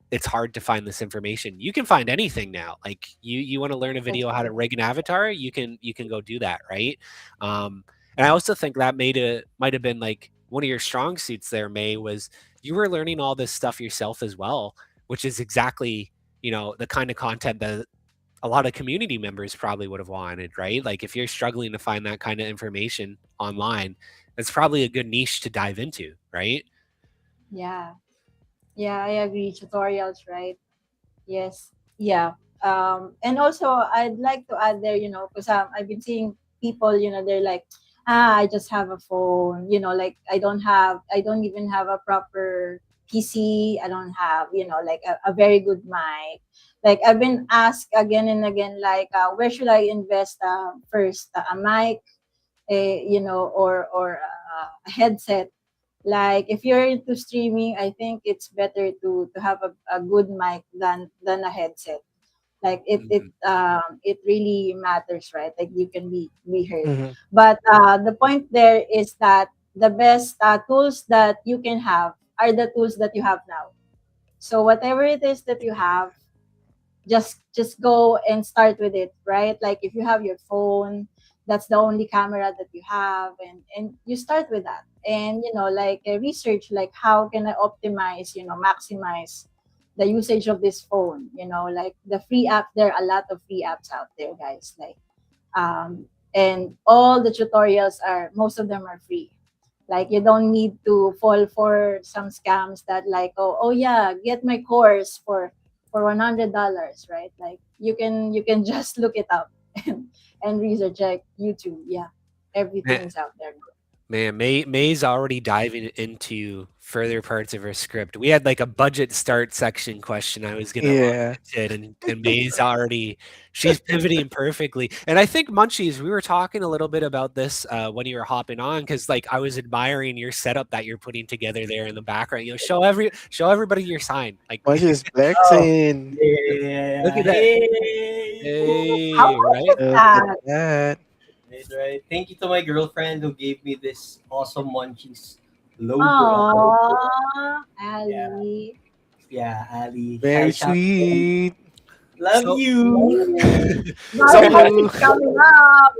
it's hard to find this information. You can find anything now. Like you want to learn a That's video how to true. rig an avatar, you can go do that, right? And I also think that might have been like one of your strong suits there, May, was you were learning all this stuff yourself as well, which is exactly, the kind of content that a lot of community members probably would have wanted, right? Like if you're struggling to find that kind of information online, that's probably a good niche to dive into, right? Yeah. Yeah, I agree. Tutorials, right? Yes. Yeah. And also I'd like to add there, because I've been seeing people, they're like, I just have a phone, like I don't even have a proper PC. I don't have, like a very good mic. Like I've been asked again and again, like, where should I invest first? A mic, or a headset. Like if you're into streaming, I think it's better to have a good mic than a headset. Like Mhm. it really matters, right? Like you can be heard. Mm-hmm. But the point there is that the best tools that you can have are the tools that you have now. So whatever it is that you have, just go and start with it, right? Like if you have your phone, that's the only camera that you have, and you start with that. And like research, like how can I optimize, maximize the usage of this phone. Like the free app, there are a lot of free apps out there, guys. Like and all the tutorials are, most of them are free. Like you don't need to fall for some scams that, like, oh yeah, get my course for $100, right? Like you can just look it up and research, like YouTube. Yeah, everything is out there now. Man, May's already diving into further parts of her script. We had like a budget start section question I was gonna launch Yeah. into, and May's already she's pivoting perfectly. And I think Munchies, we were talking a little bit about this when you were hopping on, because like I was admiring your setup that you're putting together there in the background. Show everybody your sign. Like Why she's Oh, flexing? yeah, yeah, look yeah. at that. Hey. How Hey, much right? is Look at that? that. Right, right. Thank you to my girlfriend who gave me this awesome Munchies logo. Oh, Yeah, Ali. yeah, Ali. Hi, Very shout. sweet. Love So you. so Valentine's Hello. is coming up.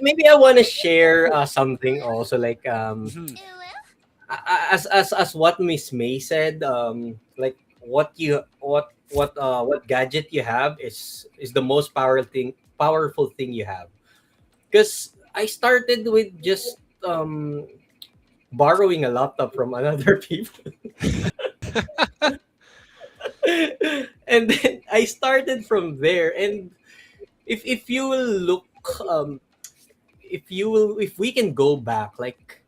Maybe I want to share something also, like mhm. as what Miss May said, like what gadget you have is the most powerful thing you have. Because I started with just borrowing a laptop from another people. And then I started from there. And if you will look, um if we can go back, like,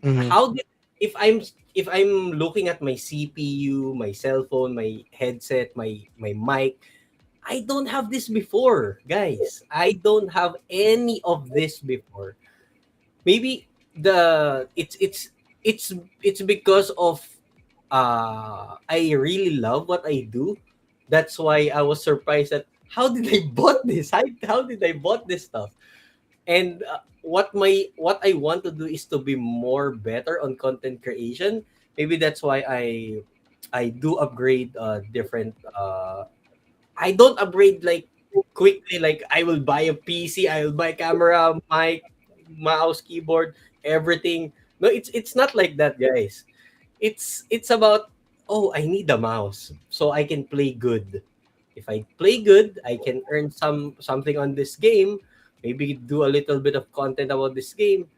Mm-hmm. how did if I'm looking at my CPU, my cell phone, my headset, my mic, I don't have this before, guys. I don't have any of this before. Maybe the it's it's because of I really love what I do. That's why I was surprised that how did I bought this? How did I bought this stuff? And what I want to do is to be more better on content creation. Maybe that's why I do upgrade different I don't upgrade like quickly, like I will buy a PC, I will buy camera, mic, mouse, keyboard, everything. No, it's not like that, guys. It's about, oh, I need a mouse so I can play good. If I play good, I can earn something on this game, maybe do a little bit of content about this game.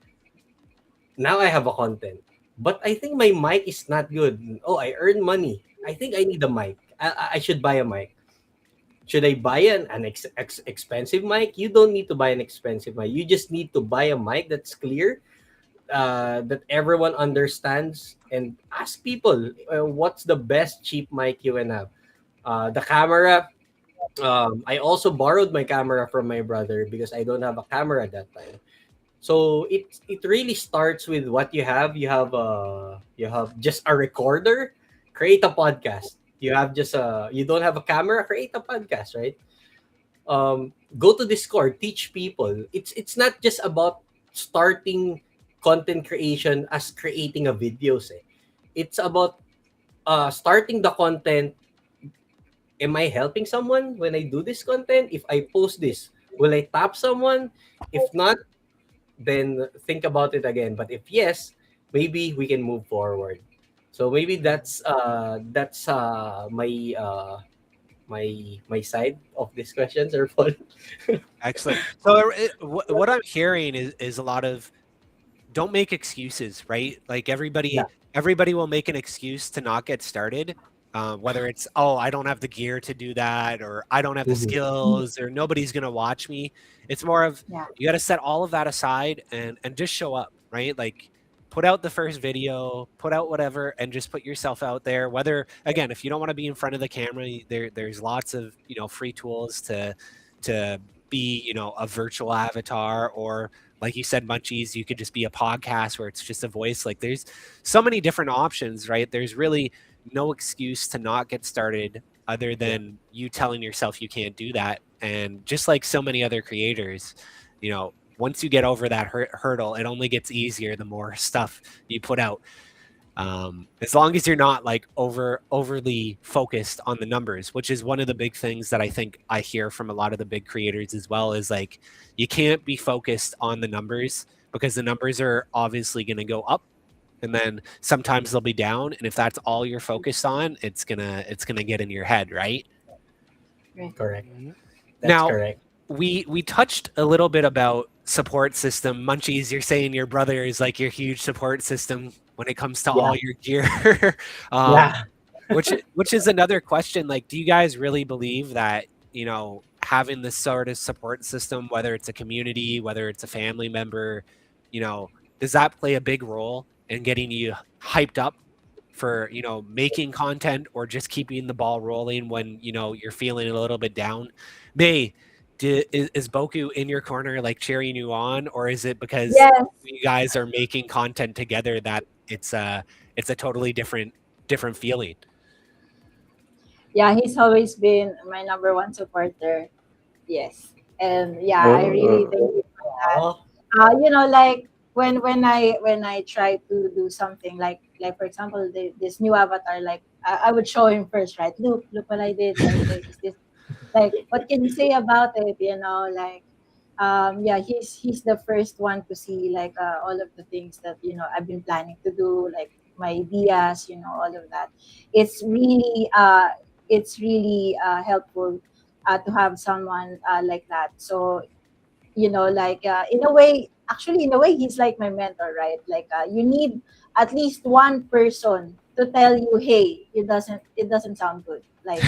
Now I have a content. But I think my mic is not good. Oh, I earn money. I think I need a mic. I should buy a mic. Should I buy an expensive mic? You don't need to buy an expensive mic. You just need to buy a mic that's clear, that everyone understands, and ask people, what's the best cheap mic you can have. The camera. I also borrowed my camera from my brother because I don't have a camera at that time. So it really starts with what you have. You have just a recorder, create a podcast. You have just a you don't have a camera, create a podcast, right? Go to Discord, teach people. It's not just about starting content creation as creating a videos. Eh. It's about starting the content. Am I helping someone when I do this content? If I post this, will I tap someone? If not, then think about it again. But if yes, maybe we can move forward. So maybe that's my side of these questions, or Paul. Excellent. So what I'm hearing is a lot of don't make excuses, right? Like Yeah. everybody will make an excuse to not get started. Whether it's, oh, I don't have the gear to do that, or I don't have the Mhm. skills, or nobody's gonna watch me. It's more of Yeah. you got to set all of that aside and just show up, right? Like put out the first video, put out whatever, and just put yourself out there. Whether again, if you don't want to be in front of the camera, there's lots of free tools to be a virtual avatar, or like you said, Munchies, you could just be a podcast where it's just a voice. Like there's so many different options, right? There's really no excuse to not get started other Yeah. than you telling yourself you can't do that. And just like so many other creators, once you get over that hurdle, it only gets easier the more stuff you put out. As long as you're not like overly focused on the numbers, which is one of the big things that I think I hear from a lot of the big creators as well, is like you can't be focused on the numbers because the numbers are obviously going to go up and then sometimes they'll be down, and if that's all you're focused on, it's gonna get in your head, right? Right. Correct. Mhm. That's Now, correct. we touched a little bit about support system. Munchies, you're saying your brother is like your huge support system when it comes to Yeah. all your gear. um, Yeah. which is another question. Like, do you guys really believe that having this sort of support system, whether it's a community, whether it's a family member, you know, does that play a big role in getting you hyped up for making content or just keeping the ball rolling when you're feeling a little bit down? May, is Boku in your corner like cheering you on, or is it because Yes. you guys are making content together that it's a totally different feeling? Yeah, he's always been my number one supporter. Yes. And yeah, I really Oh. thank you for that. Oh, Like when I try to do something like for example this new avatar, like I would show him first, right? Look what I did. Like is this, like, what can you say about it, like, yeah, he's the first one to see, like, all of the things that I've been planning to do, like my ideas, all of that. It's really helpful to have someone like that. So like, in a way he's like my mentor, right? Like, you need at least one person to tell you, hey, it doesn't sound good, like,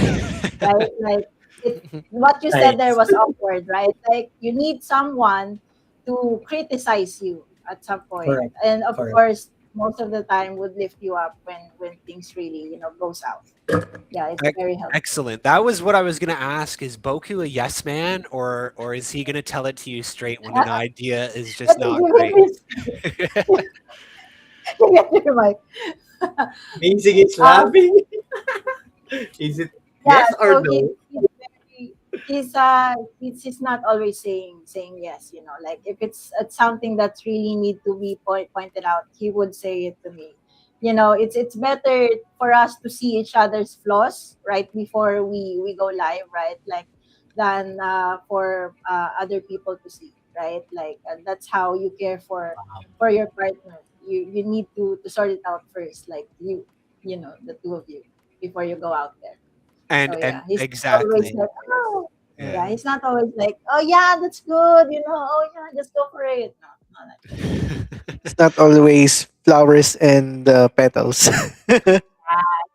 right? Like, it what you said there nice. was awkward, right? Like, you need someone to criticize you at some point, Correct. and of Correct. course most of the time would lift you up when things really go south. Yeah, it's Ec- very helpful. Excellent. That was what I was going to ask. Is Boku a yes man, or is he going to tell it to you straight when an idea is just Let me not give great? it this. Get your mic. Amazing. It's um, laughing. Is it Yeah, yes or so no? he's not always saying yes, like if it's something that's really need to be pointed out, he would say it to me. It's better for us to see each other's flaws right before we go live, right? Like, than for other people to see, right? Like, that's how you care for your partner. You need to sort it out first, like, the two of you, before you go out there. So And yeah, he's not always exactly. like, oh, Yeah. yeah, he's not always like, oh yeah, that's good, oh yeah, just go for it. No, not like that. It's not always flowers and petals.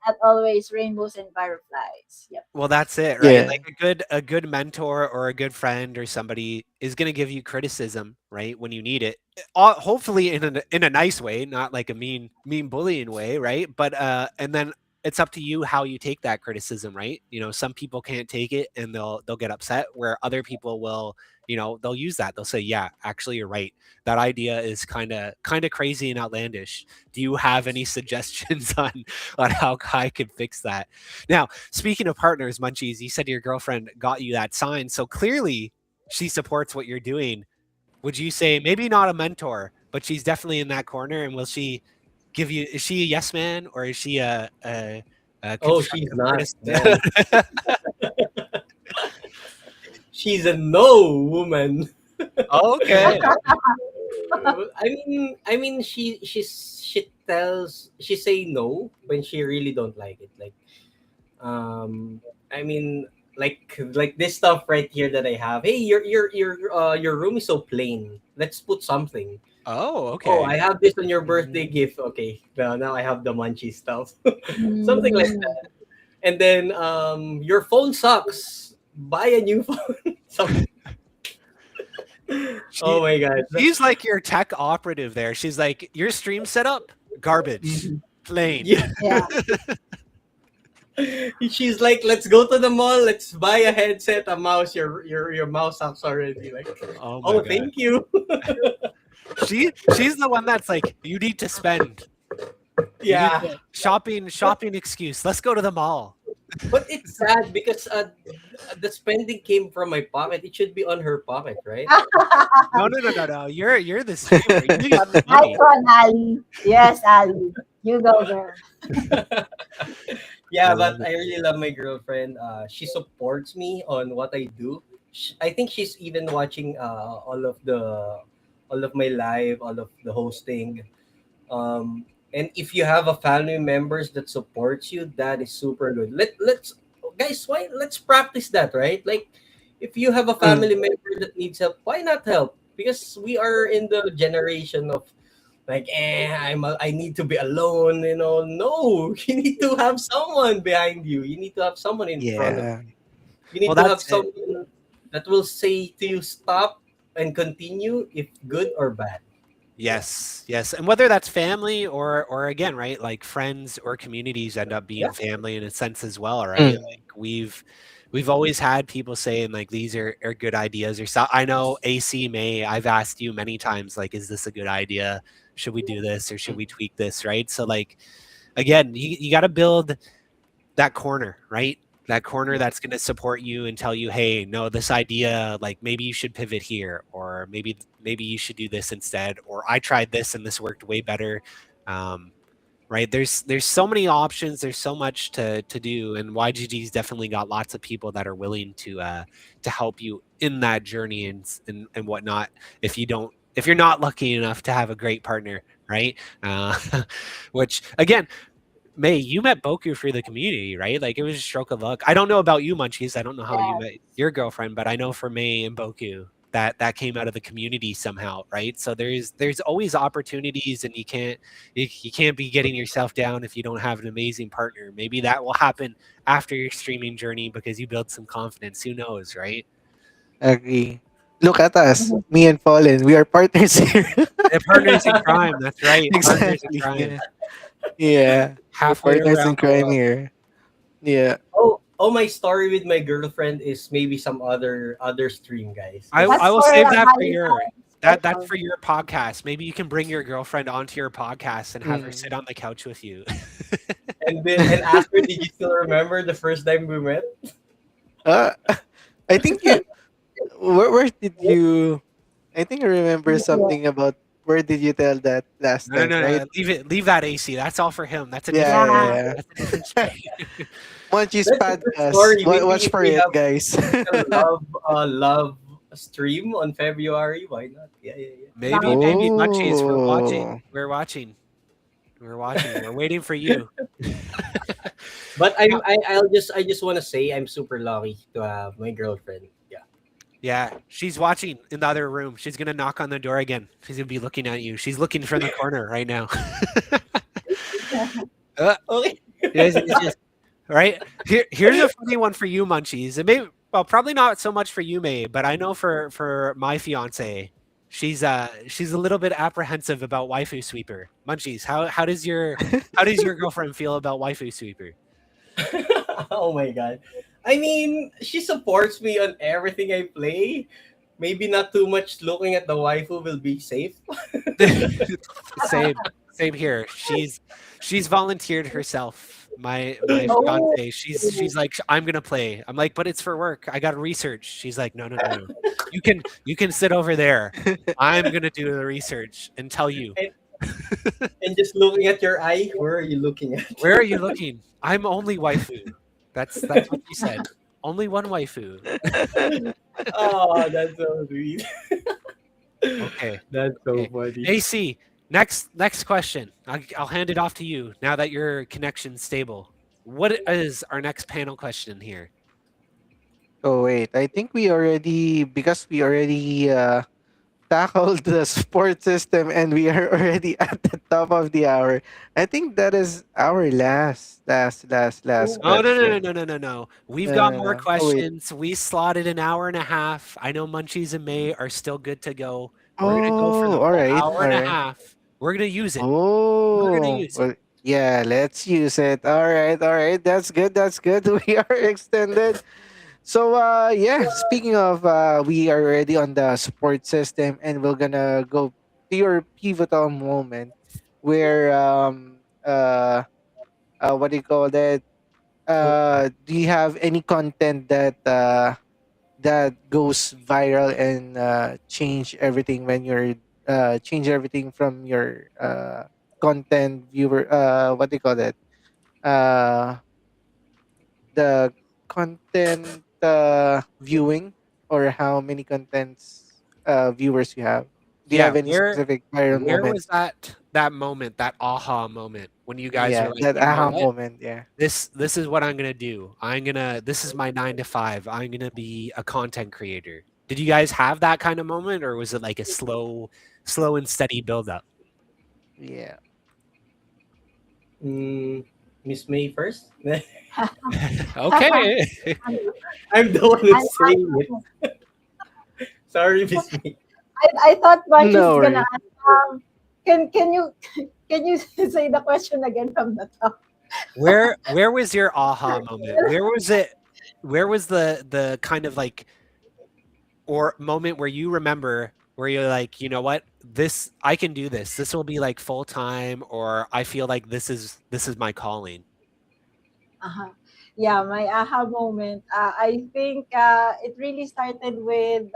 Not always rainbows and butterflies. Yep. Well, that's it, right? Yeah. Like a good mentor or a good friend or somebody is going to give you criticism, right, when you need it. Hopefully in a nice way, not like a mean bullying way, right? But and then it's up to you how you take that criticism, right? Some people can't take it and they'll get upset, where other people will, they'll use that. They'll say, yeah, actually you're right. That idea is kind of crazy and outlandish. Do you have any suggestions on how I could fix that? Now, speaking of partners, Munchies, you said your girlfriend got you that sign. So clearly she supports what you're doing. Would you say maybe not a mentor, but she's definitely in that corner? And will she give you? Is she a yes man, or is she a Oh, she's constructive not, criticism? man. She's a no woman. Okay. I mean, she say no when she really don't like it. I mean, like this stuff right here that I have. Hey, your room is so plain. Let's put something. Oh, Oh, okay. I have this on your birthday gift. Okay, now I have the munchie stuff. Something like Mm. that. And then your phone sucks. Buy a new phone. Oh She my god. she's like your tech operative there. She's like, your stream setup, garbage, Mhm. plain. Yeah. Yeah. She's like, let's go to the mall, let's buy a headset, a mouse, your mouse sucks already. Like, Oh my oh god. thank you. She's the one that's like, you need to spend. You need Yeah. to shopping excuse. Let's go to the mall. But it's sad because the spending came from my pocket. It should be on her pocket, right? No, no, no, no, no. You're the streamer. You got the Nice money. one, Ali. Yes, Ali. You go, girl. I Yeah, but love it. I really love my girlfriend. She supports me on what I do. I think she's even watching all of my live, all of the hosting. And if you have a family members that supports you, that is super good. Let's guys, why let's practice that, right? Like, if you have a Mm. family member that needs help, why not help? Because we are in the generation of like, I need to be alone. No, you need to have someone behind you. You need to have someone in front of Yeah. you. You need Well, to have that's it. someone that will say to you stop and continue if good or bad. Yeah. Yes, yes. And whether that's family or again, right, like friends or communities end up Yeah. being family in a sense as well, right? Mm. Like we've always had people saying like these are good ideas or so. I know AC May, I've asked you many times, like, is this a good idea? Should we do this or should we tweak this? Right. So like again, you gotta build that corner, right? That corner that's going to support you and tell you, hey, no, this idea, like maybe you should pivot here, or maybe you should do this instead, or I tried this and this worked way better. Um, right? There's so many options. There's so much to do, and YGG's definitely got lots of people that are willing to help you in that journey and whatnot. If you're not lucky enough to have a great partner, right? Uh, which again, May, you met Boku through the community, right? Like it was a stroke of luck. I don't know about you, Munchies. I don't know how you Yes. met your girlfriend, but I know for May and Boku that came out of the community somehow, right? So there's always opportunities, and you can't be getting yourself down if you don't have an amazing partner. Maybe that will happen after your streaming journey because you build some confidence. Who knows, right? Agree. Look at us, Mhm. me and Fallen. We are partners here. And partners in crime. That's right. Partners in Exactly. crime. Yeah. Yeah. We're Halfway partners in around the crime world. here. Yeah. Oh, my story with my girlfriend is maybe some other stream, guys. I That's will for save that for your Valentine's that's special. for your podcast. Maybe you can bring your girlfriend onto your podcast and have her Mm. sit on the couch with you. And ask her, did you still remember the first time we met? uh, I think you. Where did you? I think I remember Yeah. something about where did you tell that last No, time, no, right? no. Leave that AC. That's all for him. That's a Yeah, different Yeah. yeah, that's a different yeah. stream. Munchies That's a good podcast. story. Maybe Watch if for we it, have guys. a love stream on February, why not? Yeah, yeah, yeah. Maybe Munchies. We're watching. Oh. We're watching. We're watching. We're waiting for you. But Now, I just want to say I'm super lucky to have my girlfriend. Yeah. yeah, she's watching in the other room. She's gonna knock on the door again. She's gonna be looking at you. She's looking from the corner right now. uh, Okay. it's just right here's a funny one for you, Munchies. It may well probably not so much for you, May, but I know for my fiance. She's a little bit apprehensive about waifu sweeper. Munchies, how does your girlfriend feel about waifu sweeper? Oh my god. I mean, she supports me on everything I play. Maybe not too much looking at the waifu will be safe. Same, same here. She's volunteered herself. My Oh, fiance, she's like, I'm gonna play. I'm like, but it's for work. I got to research. She's like, no, no, no, no. You can sit over there. I'm gonna do the research and tell you. and, and just looking at your eye, where are you looking at? Where are you looking? I'm only waifu. That's what she said. Only one waifu. Oh, that's so sweet. Okay. That's so Okay. funny. AC, next question. I'll hand it off to you now that your connection's stable. What is our next panel question here? Oh wait, I think we already, because we already tackled the support system and we are already at the top of the hour. I think that is our last Oh, no, no, no, question. no, no, no, no. We've No, got no, more no. Oh wait. questions. We slotted an hour and a half. I know Munchies and May are still good to go. We're gonna go for the Oh, all full right, hour all and a right. half. We're gonna use it. We're gonna Oh, use it. well, yeah. Let's use it. All right, all right. That's good. That's good. We are extended. So yeah, speaking of we are already on the support system and we're gonna go to your pivotal moment where what do you call that? Oh, Do you have any content that that goes viral and change everything when you're change everything from your content viewer what do you call that? Uh the content viewing, or how many contents viewers you have. Do you yeah. have any Where specific viral where moment? was that moment, that aha moment when you guys were Yeah, like, that you know aha what? moment. Yeah. This is what I'm gonna do. This is my 9 to 5. I'm gonna be a content creator. Did you guys have that kind of moment, or was it like a slow and steady build up? Yeah. Mm, Miss May first. Okay. I'm the one who's and saying it. Sorry, Miss May. I thought Bunch is No gonna worries. ask, can you can you say the question again from the top? Where was your aha moment? Where was it? Where was the kind of like or moment where you remember where you're like, you know what? This I can do this. This will be like full time, or I feel like this is my calling. Uh-huh. Yeah, my aha moment. I think it really started with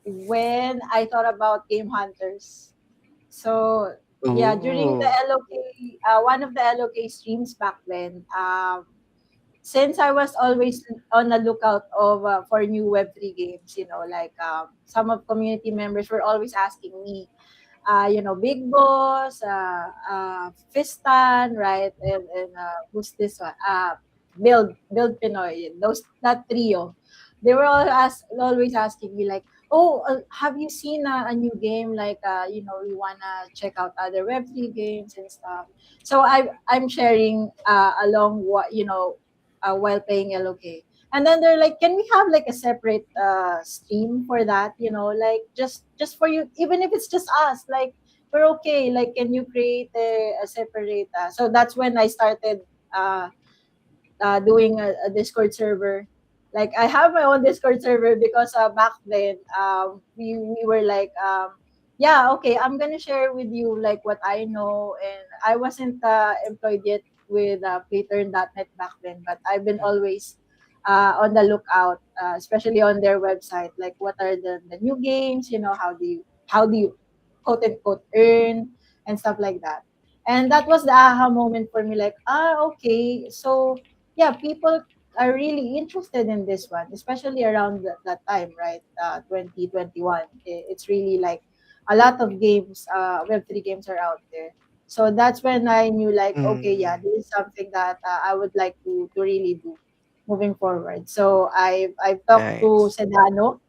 when I thought about game hunters. So yeah, during the Ooh. LOK, one of the LOK streams back then, since I was always on the lookout of for new Web3 games, like some of community members were always asking me, Big Boss, Fistan, right, and who's this one? Build Pinoy, that trio. They were always asking me like, oh, have you seen a new game? Like, we wanna check out other Web3 games and stuff. So I'm sharing along what while playing LOK. And then they're like, can we have like a separate stream for that? Like just for you, even if it's just us, like we're okay. Like, can you create a separate? So that's when I started uh, doing a Discord server. Like I have my own Discord server because back then we were like yeah, okay, I'm gonna share with you like what I know, and I wasn't employed yet with playturn.net back then, but I've been always on the lookout, especially on their website, like what are the new games, how do you quote unquote earn and stuff like that. And that was the aha moment for me, like, okay, so yeah, people are really interested in this one, especially around that time, right? 2021. It's really like a lot of games, Web3 games are out there. So that's when I knew, like, okay, yeah, Mm, this is something that I would like to really do moving forward. So I've talked to nice. Sedano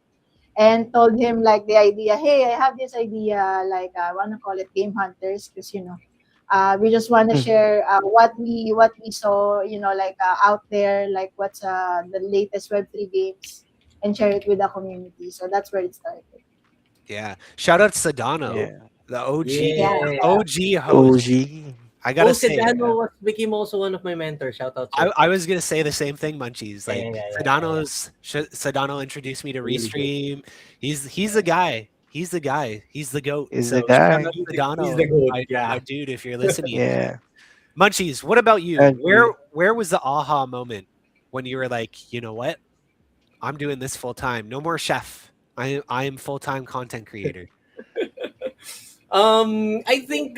and told him like the idea. Hey, I have this idea. Like I want to call it Game Hunters because we just want to Mhm. share what we saw. Like out there, like what's the latest Web3 games, and share it with the community. So that's where it started. Yeah. Shout out Sedano, Yeah. the OG, Yeah, the Yeah. OG host. OG. I Oh, gotta say, Yeah. Sedano became also one of my mentors. Shout out, sir. I was gonna say the same thing, Munchies. Yeah, Like yeah, yeah, yeah, yeah. Sedano introduced me to Really good. Restream. He's the guy. He's the guy. He's the goat. Is So the shout out guy. He's Sedano, the goat. my Yeah. dude, if you're listening. Yeah. Munchies, what about you? Agree. Where was the aha moment when you were like, you know what? I'm doing this full time. No more chef. I am full time content creator. I think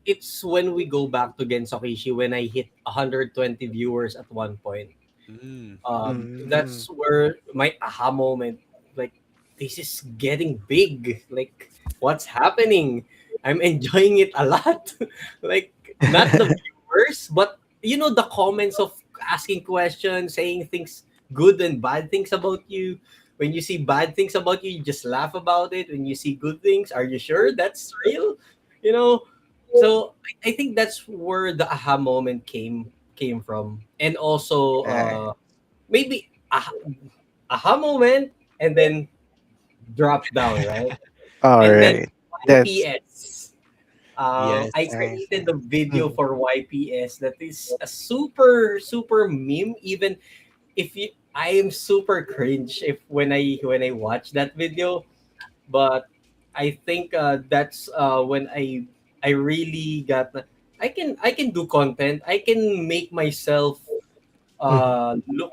it's when we go back to Gensokishi when I hit 120 viewers at one point. Mm, Mm. That's where my aha moment, like, this is getting big. Like, what's happening? I'm enjoying it a lot. Like, not the viewers, but the comments of asking questions, saying things, good and bad things about you. When you see bad things about you, you just laugh about it. When you see good things, are you sure that's real? You know, so I think that's where the aha moment came from, and also Alright. maybe aha moment, and then drop down, right? And then Alright. That's YPS. I yes. nice. created a video Mm. for YPS that is a super super meme. Even if you, I am super cringe if when I watch that video, but I think that's when I really got. I can do content. I can make myself Mhm. look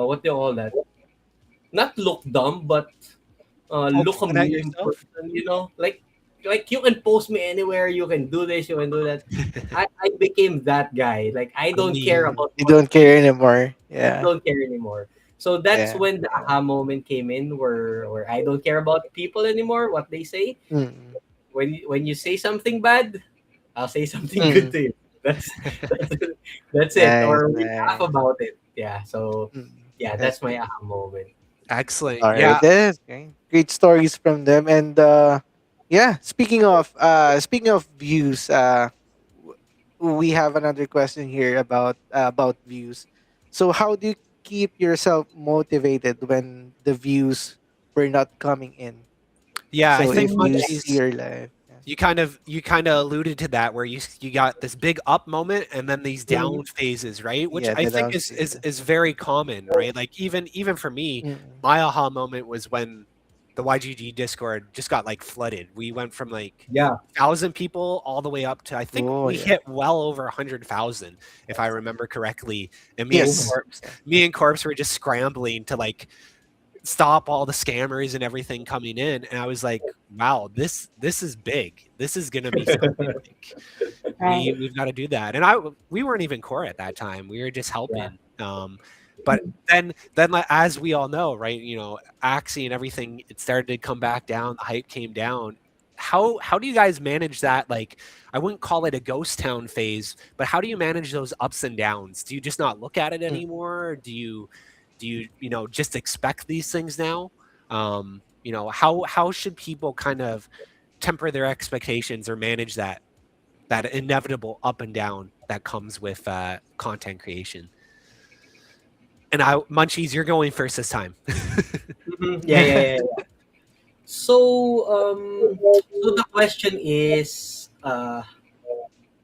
what do you call that? Not look dumb, but look a Confident meme yourself. person, like you can post me anywhere, you can do this, you can do that. I became that guy. Like, I A don't care meme. Mm. about You what don't care people anymore. Yeah. don't care anymore. So that's Yeah. when the aha moment came in, where I don't care about people anymore, what they say. Mm. When you say something bad, I'll say something good Mm. to you. That's that's, that's it. Nice, Or we laugh nice. about it. Yeah. So Mm. yeah, That's that's my good. aha moment. Excellent. All right, Yeah. that's great. Great stories from them. And yeah, speaking of views, we have another question here about views. So how do you keep yourself motivated when the views were not coming in? Yeah, I So think if mm, you yeah, see Munchies, your life, yeah. you kind of alluded to that where you got this big up moment and then these Mhm. down phases, right? Which Yeah, I the think down is season. is very common, right? Like even for me, Mm. my aha moment was when the YGG Discord just got like flooded. We went from like Yeah. 1,000 people all the way up to I think Oh we yeah. hit well over 100,000 if I remember correctly. And Oh my. Yes. Me and Corpse were just scrambling to like stop all the scammers and everything coming in, and I was like, wow, this is big. This is going to be something. Like right. we've got to do that. And we weren't even core at that time. We were just Yeah. helping. But then like, as we all know, right, Axie and everything, it started to come back down, the hype came down. How do you guys manage that? Like, I wouldn't call it a ghost town phase, but how do you manage those ups and downs? Do you just not look at it Mm. anymore? Do you just expect these things now? How should people kind of temper their expectations or manage that inevitable up and down that comes with content creation? And Munchies, you're going first this time. Mhm. Yeah, yeah, yeah, yeah. So, so the question is, sorry.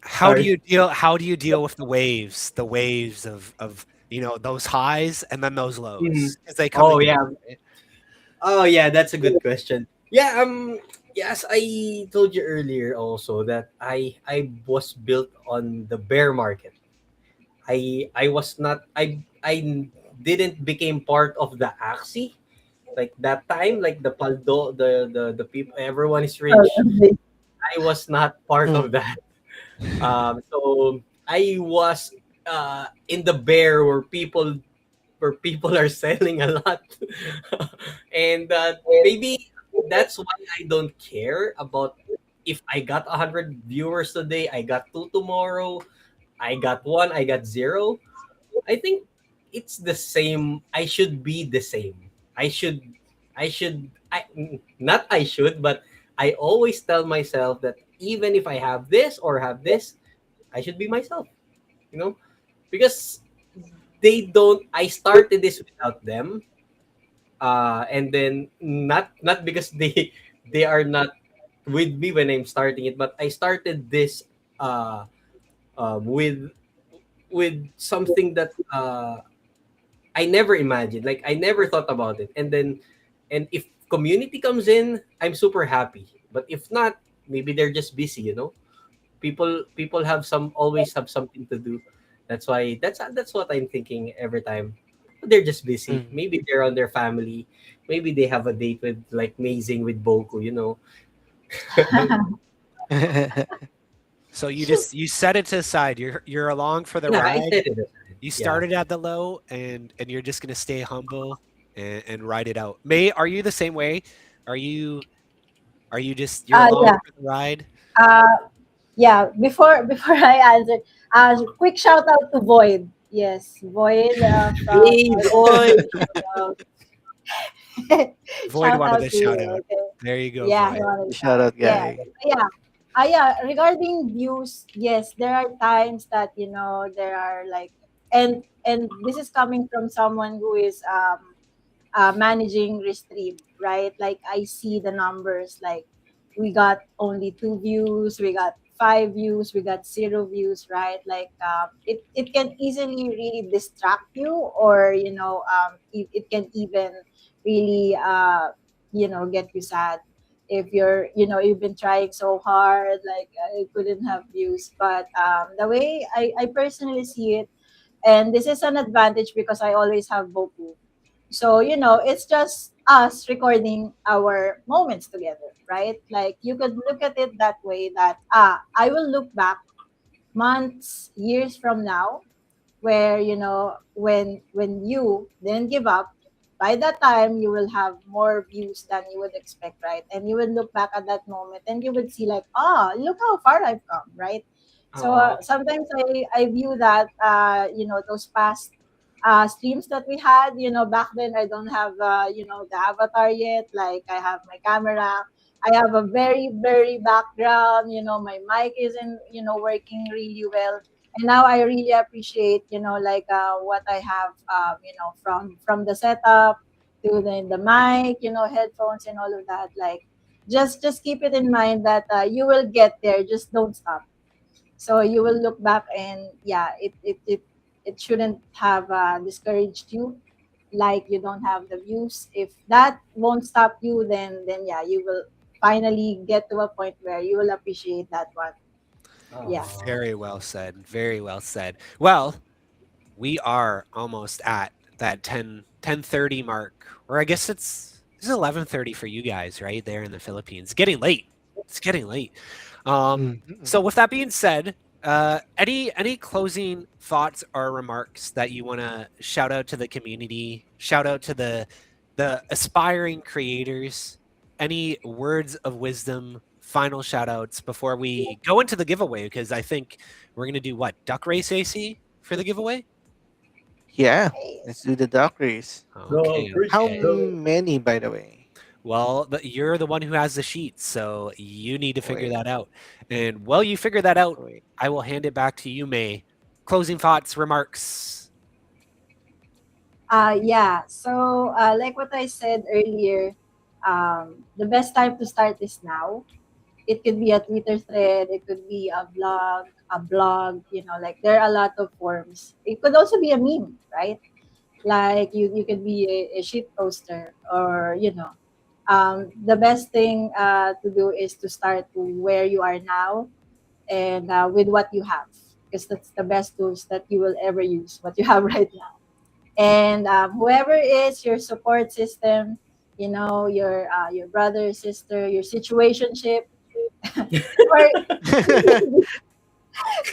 How do you deal with the waves of those highs and then those Mhm. lows because they come Oh and go, yeah, right? oh yeah, that's a good question. Yeah, yes, I told you earlier also that I was built on the bear market. I was not I didn't became part of the Axie like that time, like the Paldo, the people, everyone is rich. Probably. I was not part Mm. of that. So I was in the bear where people are selling a lot, and maybe that's why I don't care about if I got 100 viewers today. I got two tomorrow. I got one. I got zero. I think it's the same. I should be the same. I should. I should. Not I should, but I always tell myself that even if I have this or have this, I should be myself. You know, because they don't. I started this without them, And then not because they are not with me when I'm starting it, but I started this uh, with something that I never imagined. Like I never thought about it. And then, and if community comes in, I'm super happy. But if not, maybe they're just busy. You know, people have some always have something to do. That's why that's what I'm thinking every time. They're just busy. Mm. Maybe they're on their family. Maybe they have a date with like Mazing with Boku. You know. So you set it to the side. You're along for the Yeah, I ride. said it. You Yeah. started at the low, and you're just gonna stay humble and ride it out. May, are you the same way? Are you just you're along Yeah. for the ride? Uh, yeah. Before I answer, quick shout out to Void. Yes, Void from Hey boy. uh, Void shout wanted out a to shout you. out. Okay. There you go, Yeah, he Void. wanted to Shout shout out. out, Yeah, guy. yeah. Yeah. Regarding views, yes, there are times that there are like, and this is coming from someone who is managing Restream, right? Like I see the numbers, like we got only 2 views, we got 5 views, we got 0 views, right? Like it can easily really distract you, or it can even really get you sad if you've been trying so hard, like I couldn't have views. But the way I personally see it, and this is an advantage because I always have Boku. So, it's just us recording our moments together, right? Like you could look at it that way, that I will look back months, years from now, where when you didn't give up, by that time you will have more views than you would expect, right? And you would look back at that moment and you would see like, look how far I've come, right? So Oh. sometimes I view that those past streams that we had, back then I don't have the avatar yet. Like I have my camera, I have a very very background, my mic isn't working really well. And now I really appreciate, like what I have, from the setup to the mic, headphones and all of that. Like just keep it in mind that you will get there, just don't stop. So you will look back, and yeah, it shouldn't have discouraged you, like you don't have the views. If that won't stop you, then yeah, you will finally get to a point where you will appreciate that one. Yeah. Oh. Very well said. Very well said. Well, we are almost at that 10:30 mark, or I guess it's 11:30 for you guys right there in the Philippines. Getting late. It's getting late. So Mhm. with that being said, any closing thoughts or remarks that you want to shout out to the community, shout out to the aspiring creators, any words of wisdom, final shout outs before we go into the giveaway? Because I think we're gonna do what, duck race AC for the giveaway? Yeah, let's do the duck race. Go, Okay, How Christian, okay. go. many, by the way? Well, you're the one who has the sheets, so you need to figure Wait, that out. And while you figure that out, wait. I will hand it back to you, May. Closing thoughts, remarks. Yeah. So, like what I said earlier, the best time to start is now. It could be a Twitter thread, it could be a blog, like there are a lot of forms. It could also be a meme, right? Like you could be a shit poster, or the best thing to do is to start where you are now, and with what you have, because that's the best tools that you will ever use, what you have right now. And whoever is your support system, your brother, sister, your situationship, or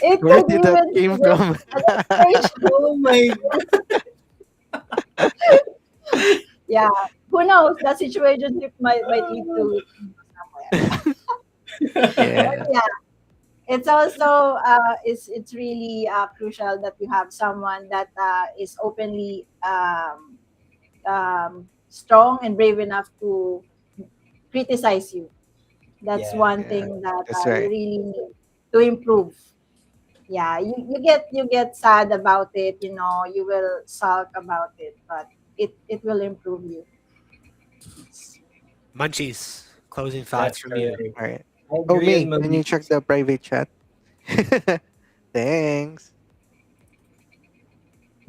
it Where could did that even came be from? an inspiration. Oh my Yeah, who knows? That situationship might lead to somewhere. But Yeah. yeah, it's also it's really crucial that you have someone that is openly strong and brave enough to criticize you. That's Yeah. one Yeah, thing that that's you right. really need to improve. Yeah, you get sad about it, you will sulk about it, but it will improve you. Munchies. Closing thoughts That's from you. correct. All right. I Oh, agree on May, can you Malik. check the private chat? Thanks.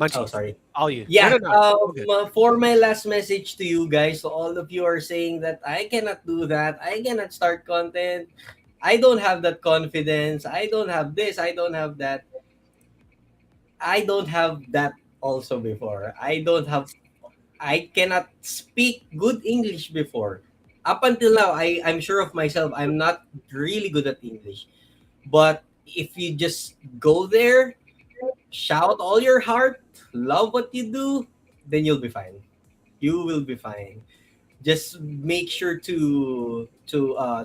Oh, Munchies. sorry. All you. No, Yeah. no, no. All good. For my last message to you guys, so all of you are saying that I cannot do that, I cannot start content, I don't have that confidence, I don't have this, I don't have that. I don't have that also before. I cannot speak good English before. Up until now, I'm sure of myself, I'm not really good at English. But if you just go there, shout all your heart, love what you do, then you'll be fine. You will be fine. Just make sure to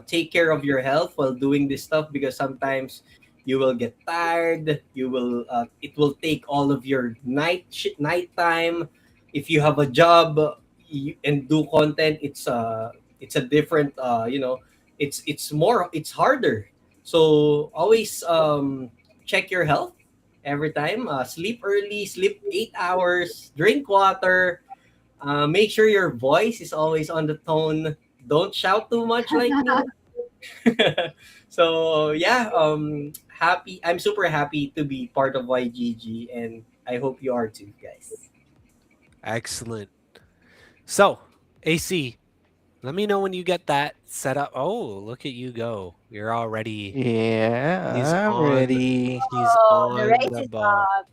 take care of your health while doing this stuff, because sometimes you will get tired. It will take all of your night time. If you have a job, and do content, it's a different, it's harder. So always check your health every time. Sleep early, sleep 8 hours, drink water. Make sure your voice is always on the tone. Don't shout too much like me. So yeah, happy. I'm super happy to be part of YGG, and I hope you are too, guys. Excellent. So, AC, let me know when you get that set up. Oh, look at you go. You're already he's Yeah, I'm on ready. he's Oh, the on race the is ball. up.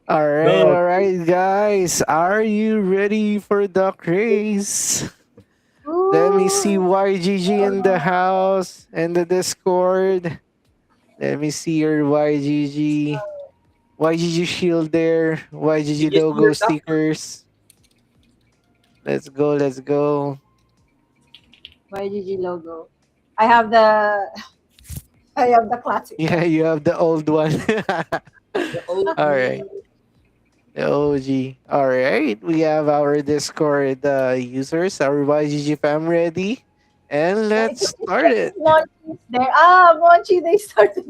Go. All right, guys. Are you ready for the craze? Let me see Ooh. YGG in the house and the Discord. Let me see your YGG. YGG shield there. Did YGG you see logo yourself? stickers. Let's go. Let's go. YGG logo. I have the I have the classic Yeah, one. you have the old one. The All right. OG. The OG. All right. We have our Discord users, our YGG fam ready. And Yeah, let's start if it. Monchi's there. Ah, Monchi, they started.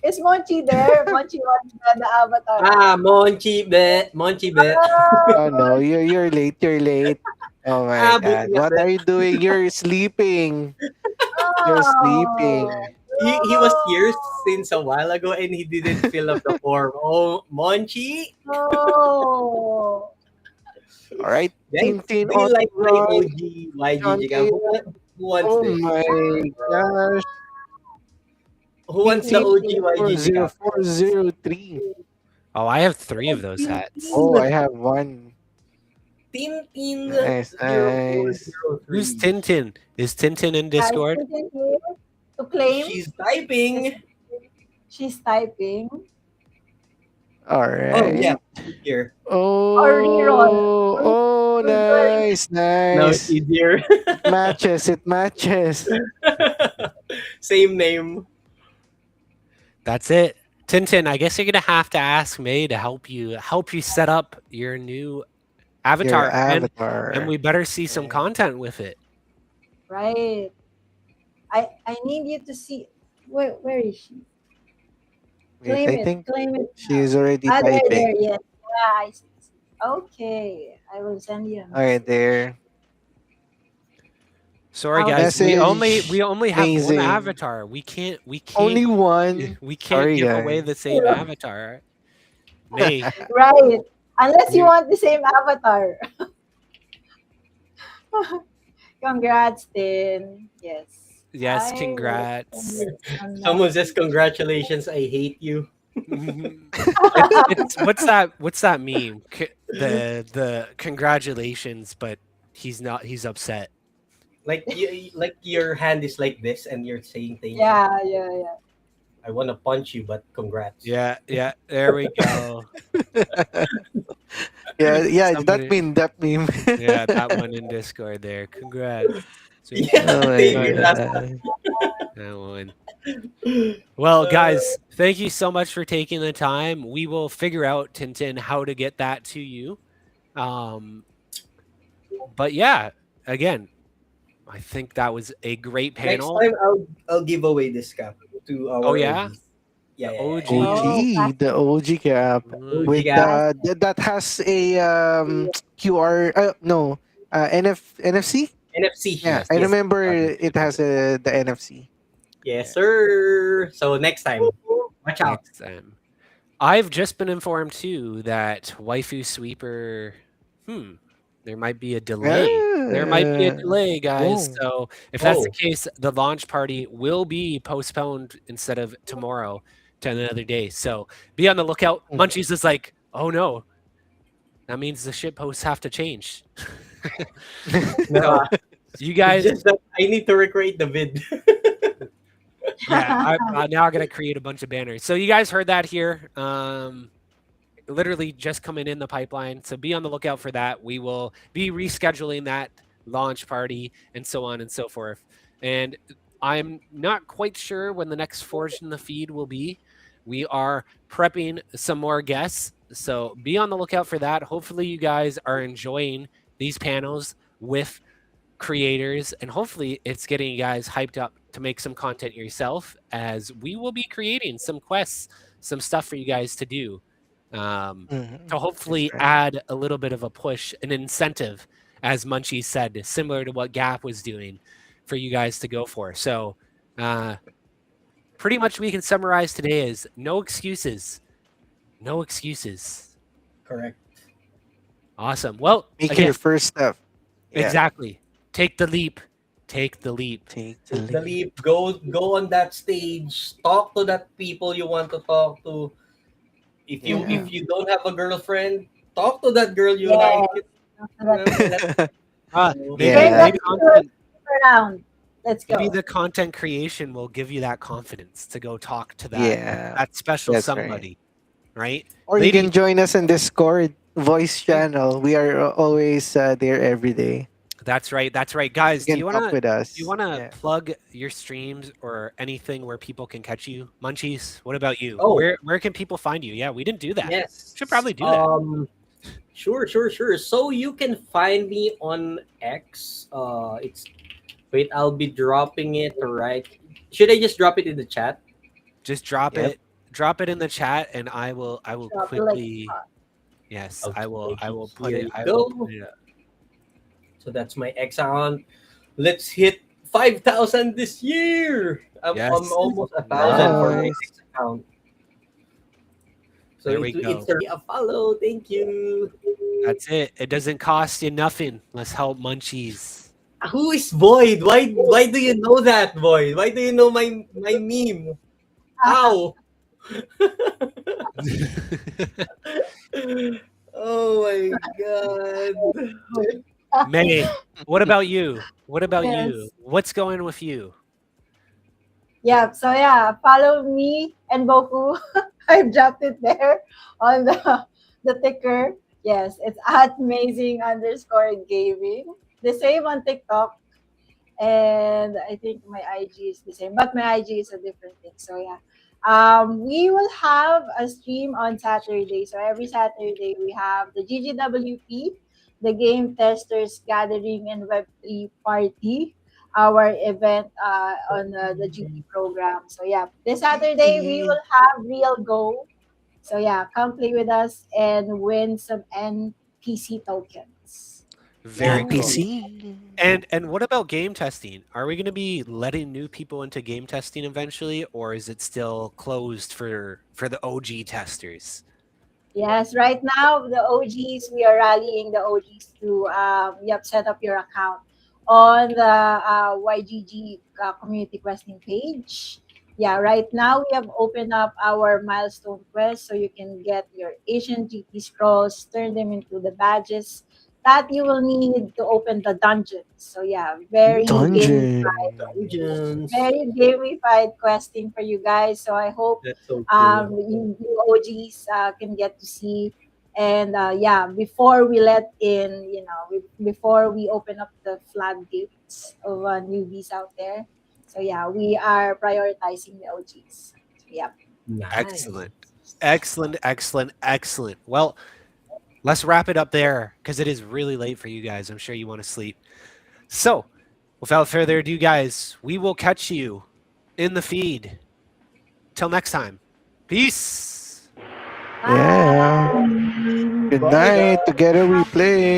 Is Monchi there? Monchi wants the avatar. Monchi bet. Monchi bet. Ah, Oh no, you're late. You're late. Oh my Buti god. nga What bet. are you doing? You're sleeping. You're oh, sleeping. He was here since a while ago and he didn't fill up the form. Oh, Monchi. no. All right. Guys, Tintin do you on like my right. OG John YGG cam? Taylor. Who wants Oh this? my gosh. Who wants the Tintin OG YGG cam? 40403. Oh, I have 3 of those hats. Oh, I have one. Tintin Nice, nice. Who's 0403. Tintin? Is Tintin in Guys, Discord? isn't here to claim? She's Yes, typing. she's typing. All Oh yeah, right. she's here. Or reroll. Oh, oh, Who's wearing nice, Now nice. she's here. It matches. It matches. Same name. That's it. Tintin, I guess you're gonna have to ask May to help you set up your new Your avatar, and avatar. we better see some Yeah. content with it. right? I need you to see. Where is she? Wait, I think Claim it she now. is already Ah, there, typing. yes. Yeah, I see. Okay, I will send you a All right, message. there. Sorry How guys, we Message. only have one Amazing. avatar. We can't Only one. we can't Sorry, give away guys. the same avatar. May. right? Unless you You want the same avatar. Congrats, Tin. Yes, yes, I will send congrats. you a Someone says message. congratulations. I hate you. It's what's that meme? The congratulations, but he's upset. Like your hand is like this and you're saying thank you. Yeah, yeah, yeah. I want to punch you, but congrats. Yeah, yeah, there we go. Yeah, yeah, that Somebody meme, that meme. yeah, that one in Discord there. Congrats. Sweet. Yeah, Oh my same here. That's god. That one. Well, guys, thank you so much for taking the time. We will figure out, Tintin, how to get that to you. Um, but yeah, again, I think that was a great next panel. time I'll give away this cap to Oh our yeah, OGs. the Yeah. OGs. Oh, The OG cap Mm, OG with cap. classic. that has a QR no, NFC. NFC. Yeah, Yes, I yes. remember Got it. it has the NFC. Yes, Yeah. sir. So next time, watch out. Next time. I've just been informed too that Waifu Sweeper, hmm, there might be a delay. There might be a delay, guys. Oh. So if that's the Oh, case, the launch party will be postponed instead of tomorrow to another day. So be on the lookout. Mhm. Munchies is like, oh no, that means the ship posts have to change. no. So you It's guys, just that I need to recreate the vid. yeah, I'm now gonna create a bunch of banners. So you guys heard that here. Literally just coming in the pipeline. So be on the lookout for that. We will be rescheduling that launch party and so on and so forth. And I'm not quite sure when the next Forge in the Feed will be. We are prepping some more guests. So be on the lookout for that. Hopefully, you guys are enjoying these panels with creators, and hopefully it's getting you guys hyped up to make some content yourself, as we will be creating some quests, some stuff for you guys to do, to Mhm. That's hopefully right. add a little bit of a push, an incentive, as Munchie said, similar to what Gap was doing, for you guys to go for. So uh, pretty much we can summarize today as no excuses. No excuses. Correct. Awesome. Well, Make again, your first step. Yeah. exactly. Take the leap. Take the leap. Take the Take the lead. leap. Go on that stage. Talk to that people you want to talk to. Yeah. If you don't have a girlfriend, talk to that girl you Yes. like. Let Maybe Bring Yeah. that maybe to content around. Let's maybe go. the content creation will give you that confidence to go talk to Yeah. that special That's right. somebody, right? Or you Ladies, can join us in Discord voice yeah, channel. We are always there every day. that's right. That's right. You Guys, can talk with do you us. wanna Yeah. plug your streams or anything where people can catch you? Munchies, what about you? Oh, Where can people find you? Yeah, we didn't do that. Should yes. probably do that. Sure. So you can find me on X. It's wait, I'll be dropping it right. Should I just drop it in the chat? Just Yep. drop it in the chat, and I will Drop the like quickly, yes, I Okay, will put here it you I will go. put it up. So that's my X account. Let's hit 5,000 this year. I'm Yes. almost 1,000 for my Nice. X account. So There we it's go. a follow. Thank you. That's it. It doesn't cost you nothing. Let's help Munchies. Who is Void? Why do you know that, Void? Why do you know my meme? How? Oh my god. May, what about you? What about you? yes. What's going with you? Yeah. So yeah, follow me and Boku. I've dropped it there on the ticker. Yes, it's at amazing underscore gaming. The same on TikTok. And I think my IG is the same, but my IG is a different thing. So yeah, we will have a stream on Saturday. So every Saturday we have the GGWP, the Game Testers Gathering and Web3 Party, our event on the GT program. So yeah, this Saturday we GG. will have Real Go. So yeah, come play with us and win some NPC tokens. Very cool. Ooh. NPC. And what about game testing? Are we going to be letting new people into game testing eventually, or is it still closed for the OG testers? Yes, right now the OGs, we are rallying the OGs to set up your account on the YGG community questing page. Yeah, right now we have opened up our milestone quest so you can get your ancient GT scrolls, turn them into the badges that you will need to open the dungeons. So yeah, Dungeon. Dungeons. very gamified questing for you guys. So I hope That's so cool. you OGs can get to see. And yeah, before we let in, before we open up the floodgates of newbies out there. So yeah, we are prioritizing the OGs. So, yeah. Nice. Excellent. Excellent, excellent, excellent. Well, let's wrap it up there because it is really late for you guys. I'm sure you want to sleep. So, without further ado, guys, we will catch you in the feed. Till next time. Peace. Yeah. Bye. Good Bye, night. guys. Together we play.